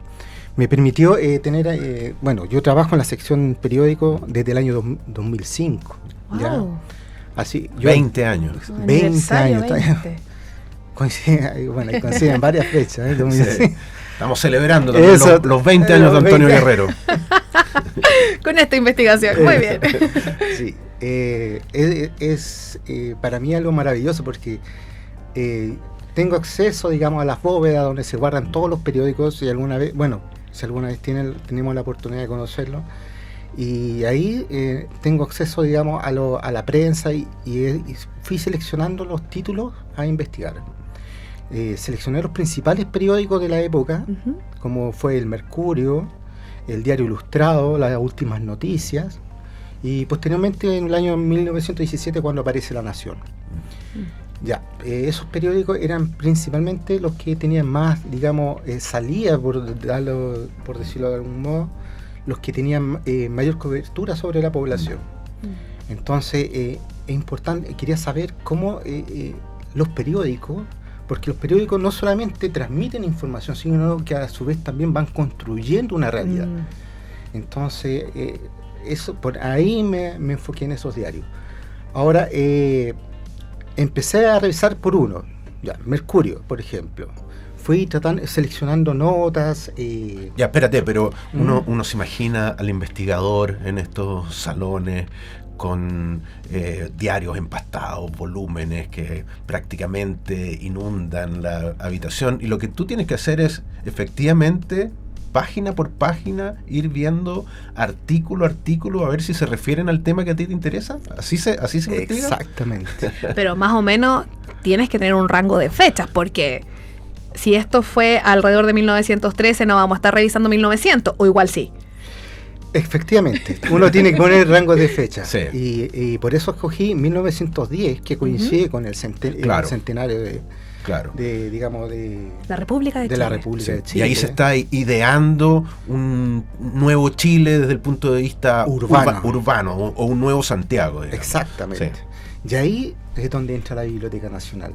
Me permitió tener, yo trabajo en la sección periódico desde el año 2005. Wow. ¿Ya? Así, 20 años. 20 años. Coinciden varias fechas. Sí. Estamos celebrando también los 20 años de Antonio Guerrero. Con esta investigación. Muy bien. Sí. Es para mí algo maravilloso porque tengo acceso, digamos, a las bóvedas donde se guardan todos los periódicos si alguna vez tenemos la oportunidad de conocerlo. Y ahí tengo acceso, digamos, a la prensa y fui seleccionando los títulos a investigar. Seleccioné los principales periódicos de la época, como fue el Mercurio, el Diario Ilustrado, Las Últimas Noticias, y posteriormente en el año 1917 cuando aparece La Nación. Ya, esos periódicos eran principalmente los que tenían más, digamos, salida, por decirlo de algún modo, los que tenían mayor cobertura sobre la población. Entonces, es importante, quería saber cómo los periódicos, porque los periódicos no solamente transmiten información, sino que a su vez también van construyendo una realidad. Entonces, eso, por ahí me enfoqué en esos diarios. Ahora, empecé a revisar por uno, ya, Mercurio, por ejemplo. Fui seleccionando notas. Ya, espérate, pero uno se imagina al investigador en estos salones con diarios empastados, volúmenes que prácticamente inundan la habitación. Y lo que tú tienes que hacer es, efectivamente, página por página, ir viendo artículo a artículo, a ver si se refieren al tema que a ti te interesa. ¿Así se investiga? Exactamente. Pero más o menos tienes que tener un rango de fechas, porque si esto fue alrededor de 1913, no vamos a estar revisando 1900, o igual sí. Efectivamente, uno tiene que poner rango de fecha. Sí. Y por eso escogí 1910, que coincide con el centenario de la República de Chile. La República de Chile. Y ahí se está ideando un nuevo Chile desde el punto de vista urbano o un nuevo Santiago, digamos. Exactamente. Sí. Y ahí es donde entra la Biblioteca Nacional.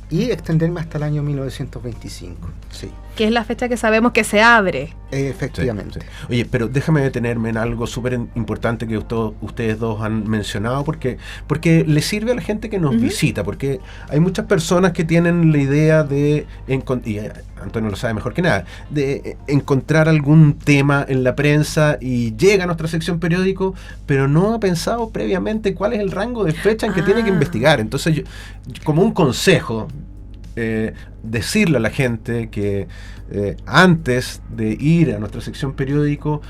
Y extenderme hasta el año 1925. Sí. Que es la fecha que sabemos que se abre. Efectivamente. Sí. Oye, pero déjame detenerme en algo súper importante que ustedes dos han mencionado, porque le sirve a la gente que nos visita, porque hay muchas personas que tienen la idea de, y Antonio lo sabe mejor que nada, de encontrar algún tema en la prensa y llega a nuestra sección periódico, pero no ha pensado previamente cuál es el rango de fecha en que tiene que investigar. Entonces, como un consejo, decirle a la gente que antes de ir a nuestra sección periódico,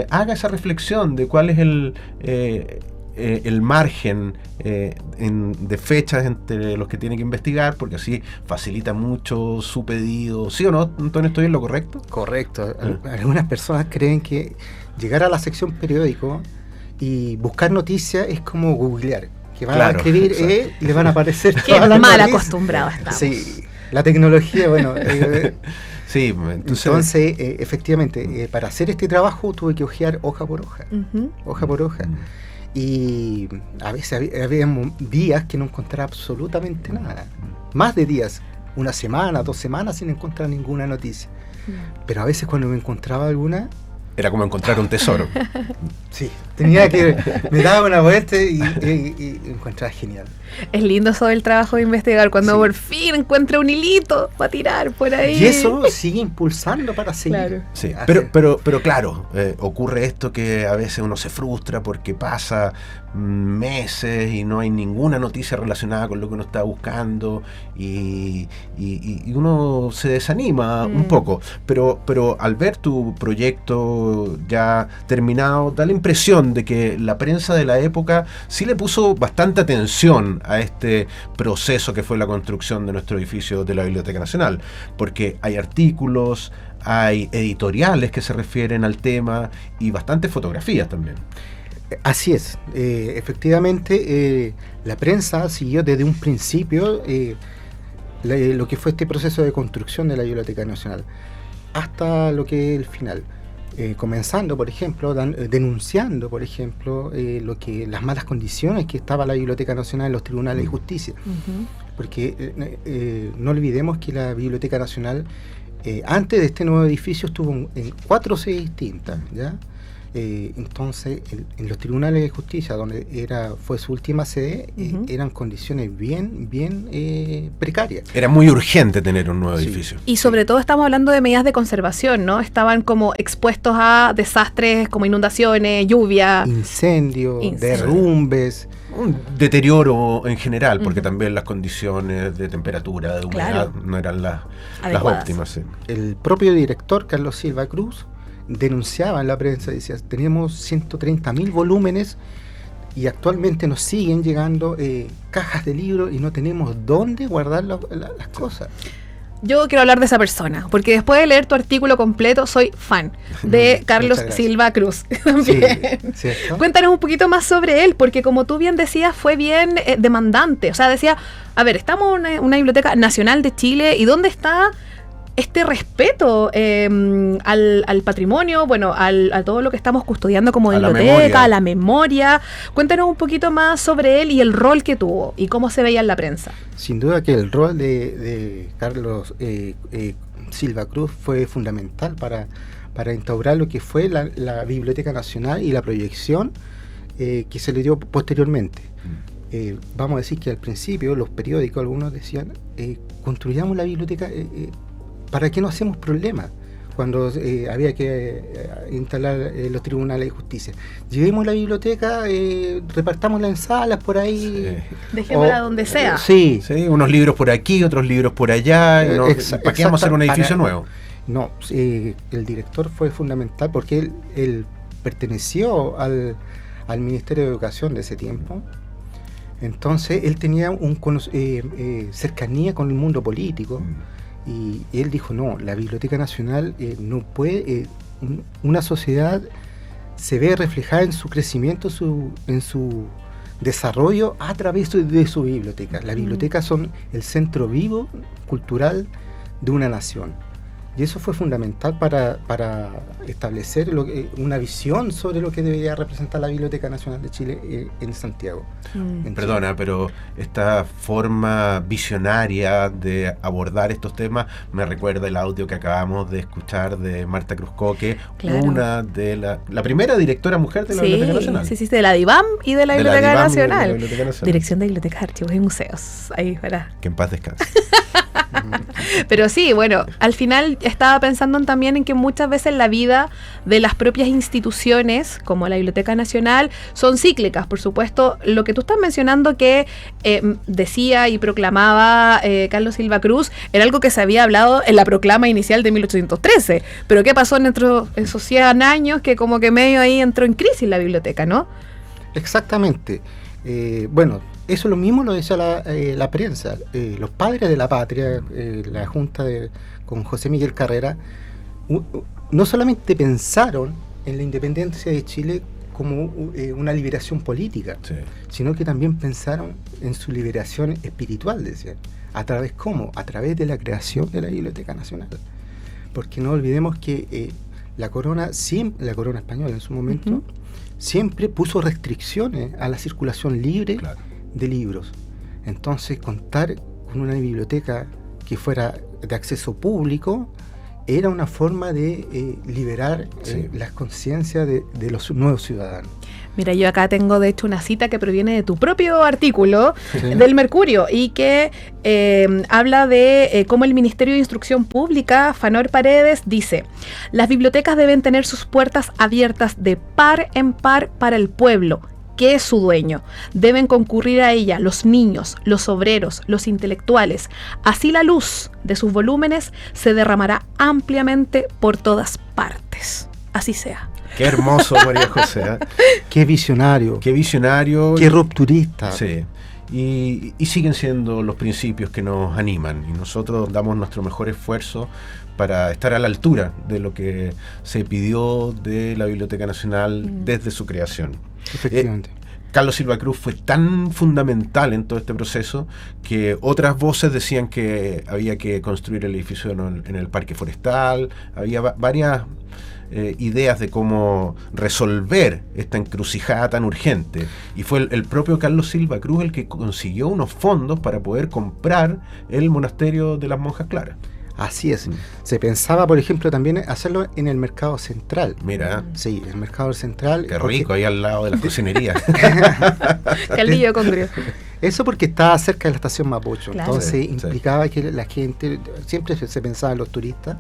haga esa reflexión de cuál es el margen de fechas entre los que tiene que investigar, porque así facilita mucho su pedido. ¿Sí o no, Antonio? ¿Estoy en lo correcto? Correcto. Algunas personas creen que llegar a la sección periódico y buscar noticias es como googlear, que van a escribir y le van a aparecer Qué todas las mal noticias. acostumbrados estamos. Sí, la tecnología, bueno... Sí, entonces efectivamente, para hacer este trabajo tuve que hojear hoja por hoja, hoja por hoja. Y a veces había días que no encontraba absolutamente nada. Más de días, una semana, 2 semanas sin encontrar ninguna noticia. Pero a veces cuando me encontraba alguna... Era como encontrar un tesoro. Sí, tenía que... me daba una vuelta y encontraba genial. Es lindo eso del trabajo de investigar, cuando por fin encuentra un hilito para tirar por ahí. Y eso sigue impulsando para seguir. Claro. Sí, pero claro, ocurre esto que a veces uno se frustra porque pasa meses y no hay ninguna noticia relacionada con lo que uno está buscando y uno se desanima un poco. Pero al ver tu proyecto ya terminado, da la impresión de que la prensa de la época sí le puso bastante atención a este proceso que fue la construcción de nuestro edificio de la Biblioteca Nacional, porque hay artículos, hay editoriales que se refieren al tema y bastantes fotografías también. Así es, efectivamente la prensa siguió desde un principio lo que fue este proceso de construcción de la Biblioteca Nacional hasta lo que es el final. Comenzando, por ejemplo, denunciando, por ejemplo, las malas condiciones que estaba la Biblioteca Nacional en los tribunales de justicia. Porque no olvidemos que la Biblioteca Nacional, antes de este nuevo edificio, estuvo en 4 sedes distintas, ¿ya? Entonces, en los tribunales de justicia, donde fue su última sede, eran condiciones bien precarias. Era muy urgente tener un nuevo edificio. Y sobre todo estamos hablando de medidas de conservación, ¿no? Estaban como expuestos a desastres como inundaciones, lluvia, incendios, derrumbes. Un deterioro en general, porque también las condiciones de temperatura, de humedad, no eran las óptimas. Sí. El propio director, Carlos Silva Cruz, denunciaba en la prensa, decía, teníamos 130.000 volúmenes y actualmente nos siguen llegando cajas de libros y no tenemos dónde guardar las cosas. Yo quiero hablar de esa persona, porque después de leer tu artículo completo, soy fan de Carlos Silva Cruz. También. Sí, cuéntanos un poquito más sobre él, porque como tú bien decías, fue bien demandante. O sea, decía, a ver, estamos en una Biblioteca Nacional de Chile, ¿y dónde está este respeto al patrimonio, bueno, a todo lo que estamos custodiando como biblioteca, a la memoria? Cuéntanos un poquito más sobre él y el rol que tuvo y cómo se veía en la prensa. Sin duda que el rol de Carlos Silva Cruz fue fundamental para instaurar lo que fue la Biblioteca Nacional y la proyección que se le dio posteriormente. Vamos a decir que al principio los periódicos, algunos decían, construyamos la biblioteca, ¿para qué no hacemos problemas? Cuando había que instalar los tribunales de justicia. Llevemos la biblioteca, repartámosla en salas por ahí. Dejémosla donde sea. Sí, unos libros por aquí, otros libros por allá. ¿Para qué vamos a hacer un edificio nuevo? No, el director fue fundamental porque él perteneció al Ministerio de Educación de ese tiempo. Entonces él tenía cercanía con el mundo político. Y él dijo, no, la Biblioteca Nacional no puede, una sociedad se ve reflejada en su crecimiento, en su desarrollo a través de su biblioteca. Las bibliotecas son el centro vivo cultural de una nación. Y eso fue fundamental para establecer una visión sobre lo que debería representar la Biblioteca Nacional de Chile en Santiago. Perdona, pero esta forma visionaria de abordar estos temas me recuerda el audio que acabamos de escuchar de Marta Cruzcoque, una de la primera directora mujer de la Biblioteca Nacional. Sí, de la DIVAM y de la Biblioteca Nacional. Dirección de Bibliotecas, Archivos y Museos. Ahí, ¿verdad? Que en paz descanse. Pero sí, bueno, al final estaba pensando también en que muchas veces la vida de las propias instituciones, como la Biblioteca Nacional, son cíclicas. Por supuesto, lo que tú estás mencionando que decía y proclamaba Carlos Silva Cruz, era algo que se había hablado en la proclama inicial de 1813. Pero ¿qué pasó en esos 100 años que como que medio ahí entró en crisis la biblioteca, ¿no? Exactamente. Bueno, eso lo mismo lo decía la prensa. Los padres de la patria, la Junta con José Miguel Carrera, no solamente pensaron en la independencia de Chile como una liberación política, sí, sino que también pensaron en su liberación espiritual, decían. ¿A través cómo? A través de la creación de la Biblioteca Nacional. Porque no olvidemos que la corona española en su momento siempre puso restricciones a la circulación libre de libros. Entonces, contar con una biblioteca que fuera de acceso público era una forma de liberar las conciencias de los nuevos ciudadanos. Mira, yo acá tengo de hecho una cita que proviene de tu propio artículo del Mercurio y que habla de cómo el Ministerio de Instrucción Pública, Fanor Paredes, dice: las bibliotecas deben tener sus puertas abiertas de par en par para el pueblo, que es su dueño. Deben concurrir a ella los niños, los obreros, los intelectuales. Así la luz de sus volúmenes se derramará ampliamente por todas partes. Así sea. Qué hermoso, María José. Qué visionario. Qué visionario. Qué rupturista. Sí. Y siguen siendo los principios que nos animan. Y nosotros damos nuestro mejor esfuerzo para estar a la altura de lo que se pidió de la Biblioteca Nacional desde su creación. Efectivamente. Carlos Silva Cruz fue tan fundamental en todo este proceso que otras voces decían que había que construir el edificio en el Parque Forestal. Había varias ideas de cómo resolver esta encrucijada tan urgente, y fue el propio Carlos Silva Cruz el que consiguió unos fondos para poder comprar el monasterio de las Monjas Claras. Así es. Se pensaba, por ejemplo, también hacerlo en el Mercado Central. Mira. Sí, el Mercado Central. Qué rico, ahí al lado de la cocinería. Caldillo Congrio. Eso porque estaba cerca de la estación Mapocho. Claro. Entonces implicaba que la gente, siempre se pensaba en los turistas,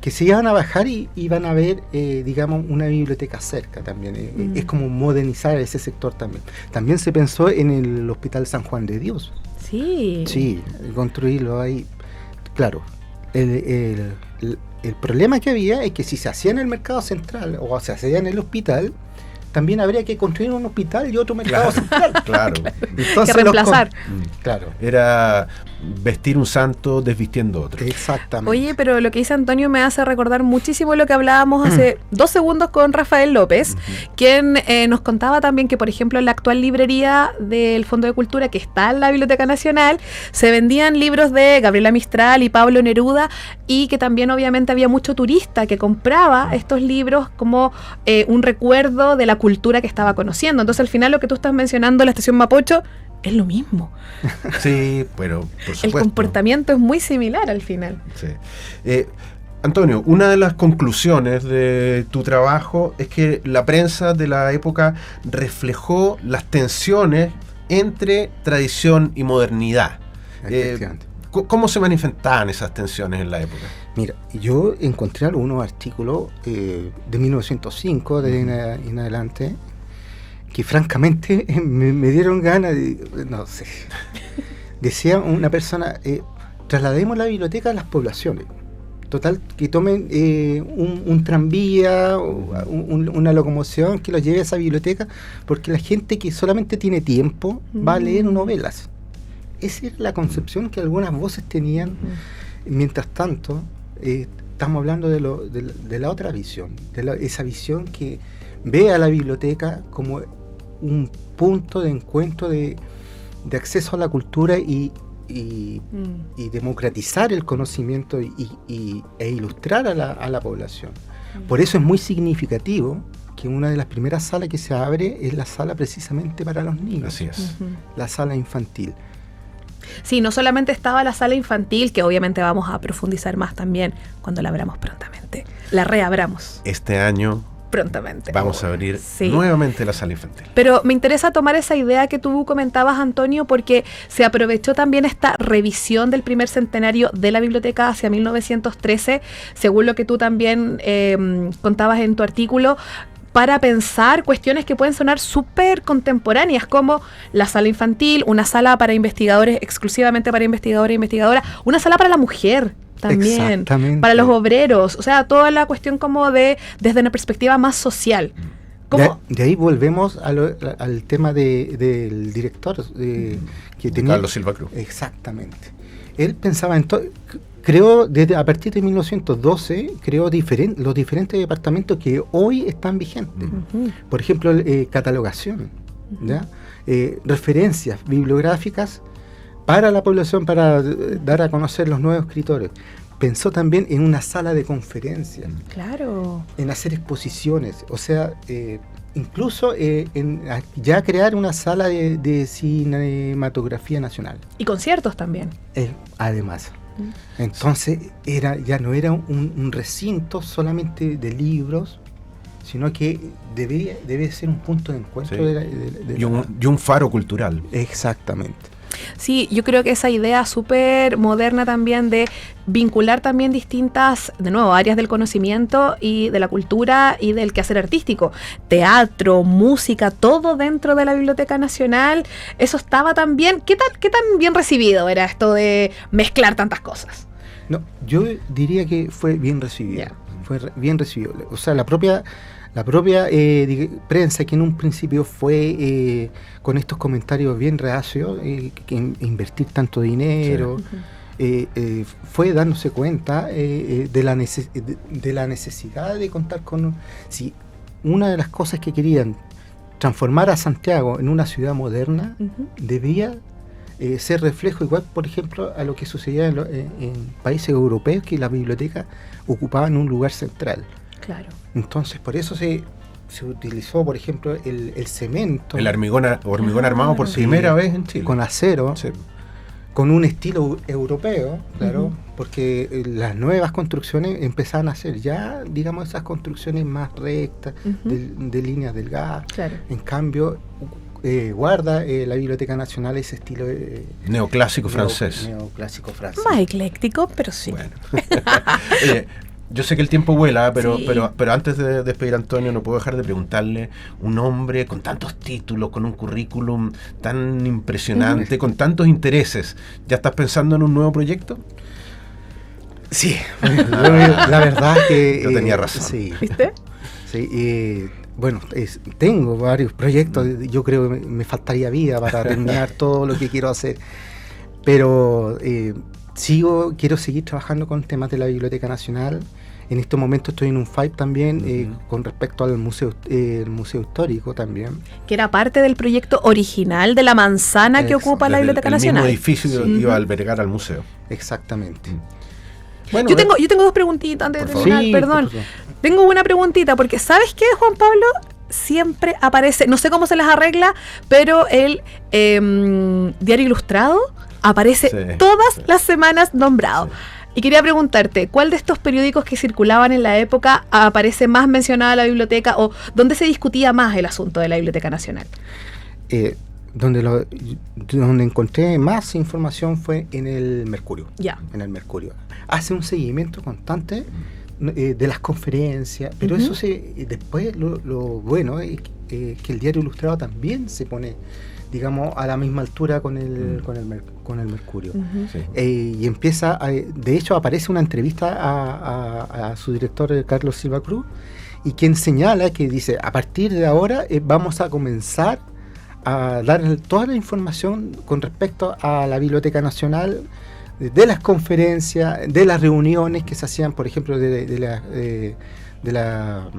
que se iban a bajar y iban a ver, digamos, una biblioteca cerca también. Es como modernizar ese sector también. También se pensó en el Hospital San Juan de Dios. Sí. Sí, construirlo ahí. Claro, el problema que había es que si se hacía en el Mercado Central o se hacía en el hospital, también habría que construir un hospital y otro mercado central. Claro. Entonces, que reemplazar. Claro. Era vestir un santo desvistiendo otro. Exactamente. Oye, pero lo que dice Antonio me hace recordar muchísimo lo que hablábamos hace 2 segundos con Rafael López, quien nos contaba también que, por ejemplo, en la actual librería del Fondo de Cultura, que está en la Biblioteca Nacional, se vendían libros de Gabriela Mistral y Pablo Neruda, y que también obviamente había mucho turista que compraba estos libros como un recuerdo de la cultura que estaba conociendo. Entonces, al final, lo que tú estás mencionando, la estación Mapocho, es lo mismo. Sí, pero por supuesto. El comportamiento es muy similar al final. Sí. Antonio, una de las conclusiones de tu trabajo es que la prensa de la época reflejó las tensiones entre tradición y modernidad. ¿Cómo se manifestaban esas tensiones en la época? Mira, yo encontré algunos artículos de 1905 en adelante que francamente me dieron ganas de, no sé, decía una persona, traslademos la biblioteca a las poblaciones. Total, que tomen un tranvía, una locomoción que los lleve a esa biblioteca, porque la gente que solamente tiene tiempo va a leer novelas. Esa era la concepción que algunas voces tenían. Mientras tanto, estamos hablando de la otra visión, esa visión que ve a la biblioteca como un punto de encuentro de acceso a la cultura y democratizar el conocimiento e ilustrar a la población. Por eso es muy significativo que una de las primeras salas que se abre es la sala precisamente para los niños. Así es. La sala infantil. Sí, no solamente estaba la sala infantil, que obviamente vamos a profundizar más también cuando la abramos prontamente. La reabramos. Este año prontamente. Vamos a abrir nuevamente la sala infantil. Pero me interesa tomar esa idea que tú comentabas, Antonio, porque se aprovechó también esta revisión del primer centenario de la biblioteca hacia 1913, según lo que tú también contabas en tu artículo, para pensar cuestiones que pueden sonar súper contemporáneas, como la sala infantil, una sala para investigadores, exclusivamente para investigadores e investigadoras, una sala para la mujer también, para los obreros, o sea, toda la cuestión como desde una perspectiva más social. De ahí volvemos al tema del director que tenía Carlos Silva Cruz. Exactamente. Él pensaba en todo. Creó, a partir de 1912, creó los diferentes departamentos que hoy están vigentes. Por ejemplo, catalogación, ¿ya? Referencias bibliográficas para la población, para dar a conocer los nuevos escritores. Pensó también en una sala de conferencias. Claro. En hacer exposiciones, o sea, incluso en ya crear una sala de cinematografía nacional. Y conciertos también. Además. Entonces ya no era un recinto solamente de libros, sino que debe ser un punto de encuentro. Y un faro cultural. Exactamente. Sí, yo creo que esa idea súper moderna también de vincular también distintas, de nuevo, áreas del conocimiento y de la cultura y del quehacer artístico, teatro, música, todo dentro de la Biblioteca Nacional, eso estaba también. ¿Qué tan bien recibido era esto de mezclar tantas cosas? No, yo diría que fue bien recibido. Yeah. Fue bien recibido. O sea, la propia prensa, que en un principio fue con estos comentarios bien reacios, que invertir tanto dinero, fue dándose cuenta de la necesidad de contar con... Si una de las cosas que querían transformar a Santiago en una ciudad moderna, debía ser reflejo igual, por ejemplo, a lo que sucedía en países europeos, que las bibliotecas ocupaban un lugar central. Claro. Entonces, por eso se utilizó, por ejemplo, el cemento. El hormigón armado por primera vez en Chile. Con acero, con un estilo europeo, claro, porque las nuevas construcciones empezaban a ser ya, digamos, esas construcciones más rectas, de líneas delgadas. Claro. En cambio, guarda la Biblioteca Nacional ese estilo neoclásico francés. Neoclásico francés. Más ecléctico, pero sí. Bueno. Yo sé que el tiempo vuela, pero antes de despedir a Antonio, no puedo dejar de preguntarle, un hombre con tantos títulos, con un currículum tan impresionante, con tantos intereses, ¿ya estás pensando en un nuevo proyecto? Sí, la verdad que... Yo tenía razón. Sí. ¿Viste? Sí, bueno, tengo varios proyectos, yo creo que me faltaría vida para terminar todo lo que quiero hacer, pero quiero seguir trabajando con temas de la Biblioteca Nacional. En estos momentos estoy en un FIVE también, con respecto al museo histórico también. Que era parte del proyecto original de la manzana que ocupa la Biblioteca Nacional. El mismo edificio iba a albergar al museo. Exactamente. Bueno, yo tengo dos preguntitas antes de terminar, perdón. Tengo una preguntita, porque ¿sabes qué, Juan Pablo? Siempre aparece, no sé cómo se las arregla, pero el Diario Ilustrado aparece todas las semanas nombrado. Y quería preguntarte, ¿cuál de estos periódicos que circulaban en la época aparece más mencionada la biblioteca, o dónde se discutía más el asunto de la Biblioteca Nacional? Donde encontré más información fue en el Mercurio. Ya. En el Mercurio. Hace un seguimiento constante de las conferencias, pero eso después lo bueno es que el Diario Ilustrado también se pone, digamos, a la misma altura con el Mercurio. Y empieza, de hecho aparece una entrevista a su director, Carlos Silva Cruz, y quien señala que dice, a partir de ahora vamos a comenzar a dar toda la información con respecto a la Biblioteca Nacional, de las conferencias, de las reuniones que se hacían, por ejemplo, de la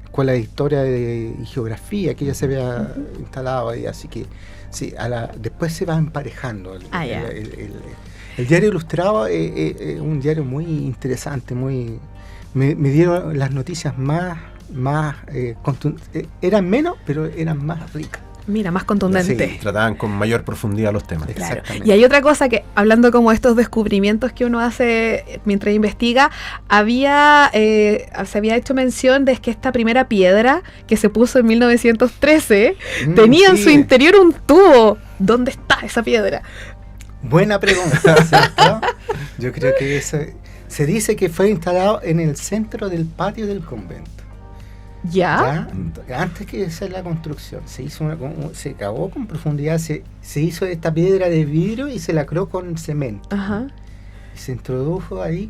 Escuela de Historia y Geografía, que ya se había instalado ahí, así que sí, después se va emparejando. El Diario Ilustrado es un diario muy interesante, me dieron las noticias más eran menos, pero eran más ricas. Mira, más contundente. Sí, trataban con mayor profundidad los temas. Claro. Y hay otra cosa que, hablando como de estos descubrimientos que uno hace mientras investiga, se había hecho mención de que esta primera piedra que se puso en 1913 tenía en su interior un tubo. ¿Dónde está esa piedra? Buena pregunta, ¿cierto? Yo creo que eso, se dice que fue instalado en el centro del patio del convento. ¿Ya? Antes que hacer la construcción, se cavó con profundidad, se hizo esta piedra de vidrio y se lacró con cemento. Ajá. Y se introdujo ahí.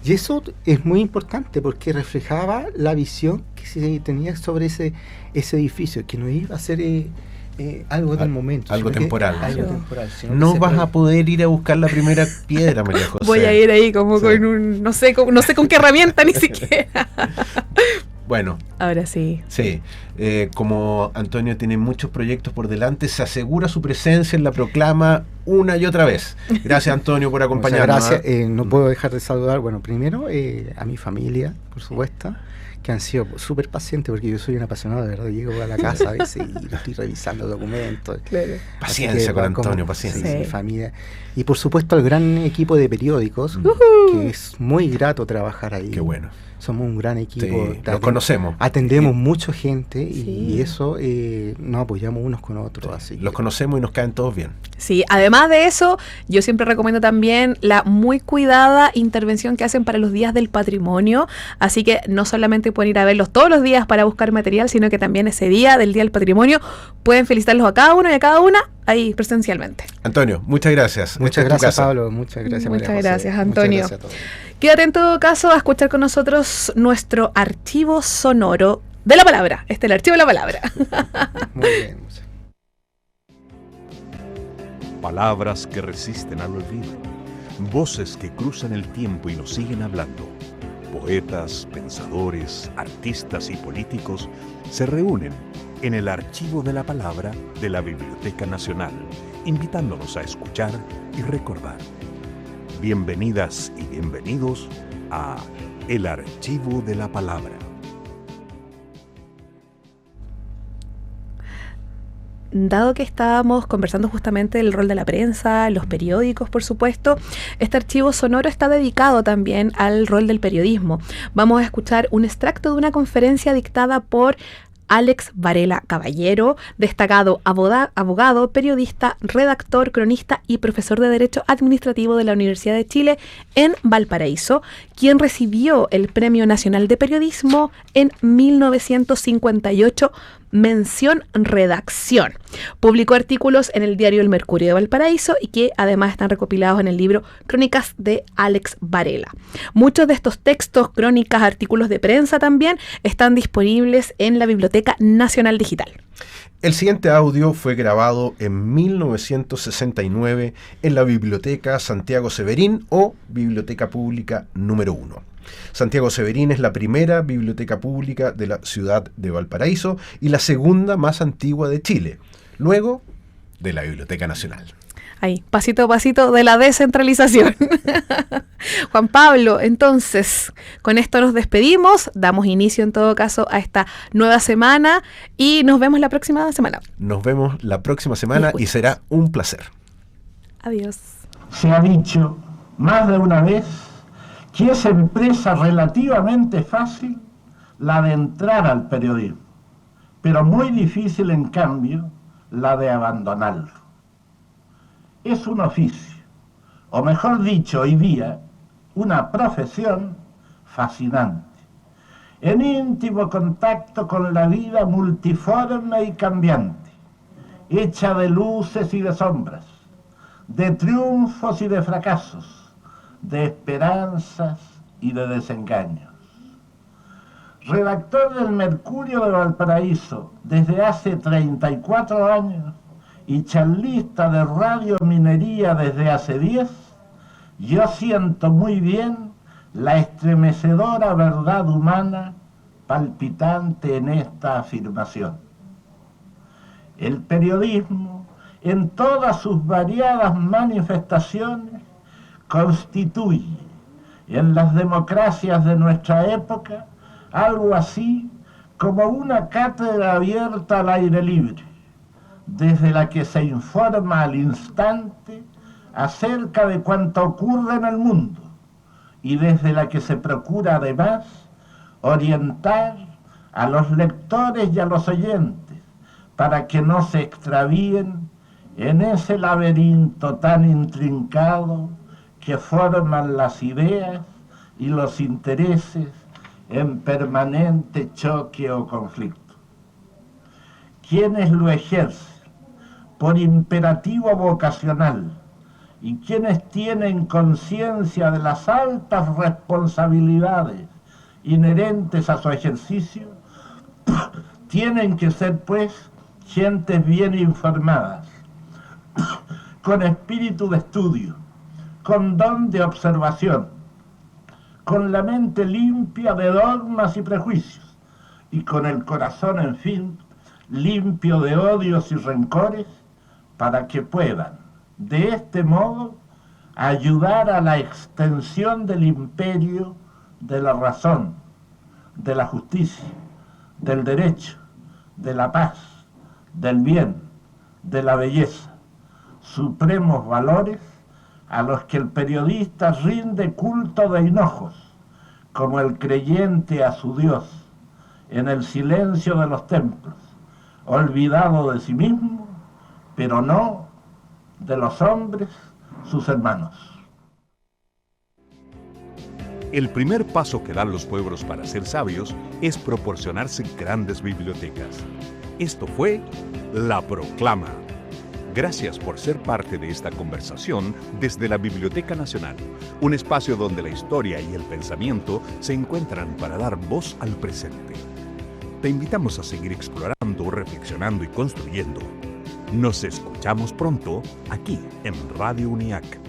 Y eso es muy importante porque reflejaba la visión que se tenía sobre ese edificio, que no iba a ser algo del momento. Algo temporal. Algo temporal. No vas a poder ir a buscar la primera piedra, María José. Voy a ir ahí como con un... No sé con qué herramienta ni siquiera. Bueno. Ahora sí. Sí. Como Antonio tiene muchos proyectos por delante, se asegura su presencia en la proclama una y otra vez. Gracias, Antonio, por acompañarnos. Muchas gracias. No puedo dejar de saludar, primero a mi familia, por supuesto, que han sido súper pacientes, porque yo soy un apasionado, de verdad. Llego a la casa a veces y estoy revisando documentos. Claro. Paciencia con Antonio, paciencia. Sí, mi familia. Y por supuesto al gran equipo de periódicos, que es muy grato trabajar ahí. Qué bueno. Somos un gran equipo. Sí, nos conocemos. Atendemos mucha gente y eso nos apoyamos unos con otros. Sí, así los conocemos y nos caen todos bien. Sí, además de eso, yo siempre recomiendo también la muy cuidada intervención que hacen para los días del patrimonio. Así que no solamente pueden ir a verlos todos los días para buscar material, sino que también ese día del Día del Patrimonio pueden felicitarlos a cada uno y a cada una ahí presencialmente. Antonio, muchas gracias. Muchas gracias, Pablo. Muchas gracias, María José. Muchas gracias, Antonio. Muchas gracias a todos. Quédate en todo caso a escuchar con nosotros nuestro archivo sonoro de la palabra. El archivo de la palabra. Muy bien. Palabras que resisten al olvido. Voces que cruzan el tiempo y nos siguen hablando. Poetas, pensadores, artistas y políticos se reúnen en el archivo de la palabra de la Biblioteca Nacional, invitándonos a escuchar y recordar. Bienvenidas y bienvenidos a El Archivo de la Palabra. Dado que estábamos conversando justamente del rol de la prensa, los periódicos, por supuesto, este archivo sonoro está dedicado también al rol del periodismo. Vamos a escuchar un extracto de una conferencia dictada por Alex Varela Caballero, destacado abogado, periodista, redactor, cronista y profesor de Derecho Administrativo de la Universidad de Chile en Valparaíso, quien recibió el Premio Nacional de Periodismo en 1958, mención redacción. Publicó artículos en el diario El Mercurio de Valparaíso y que además están recopilados en el libro Crónicas de Alex Varela. Muchos de estos textos, crónicas, artículos de prensa también están disponibles en la Biblioteca Nacional Digital. El siguiente audio fue grabado en 1969 en la Biblioteca Santiago Severín o Biblioteca Pública número 1. Santiago Severín es la primera biblioteca pública de la ciudad de Valparaíso y la segunda más antigua de Chile, luego de la Biblioteca Nacional. Ahí, pasito a pasito de la descentralización. Juan Pablo, entonces, con esto nos despedimos, damos inicio en todo caso a esta nueva semana y nos vemos la próxima semana. Nos vemos la próxima semana y será un placer. Adiós. Se ha dicho más de una vez que es empresa relativamente fácil la de entrar al periodismo, pero muy difícil en cambio la de abandonarlo. Es un oficio, o mejor dicho hoy día, una profesión fascinante, en íntimo contacto con la vida multiforme y cambiante, hecha de luces y de sombras, de triunfos y de fracasos, de esperanzas y de desengaños. Redactor del Mercurio de Valparaíso desde hace 34 años y charlista de Radio Minería desde hace 10, yo siento muy bien la estremecedora verdad humana palpitante en esta afirmación. El periodismo, en todas sus variadas manifestaciones, constituye en las democracias de nuestra época algo así como una cátedra abierta al aire libre, desde la que se informa al instante acerca de cuanto ocurre en el mundo y desde la que se procura además orientar a los lectores y a los oyentes para que no se extravíen en ese laberinto tan intrincado que forman las ideas y los intereses en permanente choque o conflicto. Quienes lo ejercen por imperativo vocacional y quienes tienen conciencia de las altas responsabilidades inherentes a su ejercicio, tienen que ser pues gentes bien informadas, con espíritu de estudio, con don de observación, con la mente limpia de dogmas y prejuicios y con el corazón, en fin, limpio de odios y rencores, para que puedan, de este modo, ayudar a la extensión del imperio de la razón, de la justicia, del derecho, de la paz, del bien, de la belleza, supremos valores a los que el periodista rinde culto de hinojos, como el creyente a su Dios, en el silencio de los templos, olvidado de sí mismo, pero no de los hombres, sus hermanos. El primer paso que dan los pueblos para ser sabios es proporcionarse grandes bibliotecas. Esto fue La Proclama. Gracias por ser parte de esta conversación desde la Biblioteca Nacional, un espacio donde la historia y el pensamiento se encuentran para dar voz al presente. Te invitamos a seguir explorando, reflexionando y construyendo. Nos escuchamos pronto aquí en Radio UNIAC.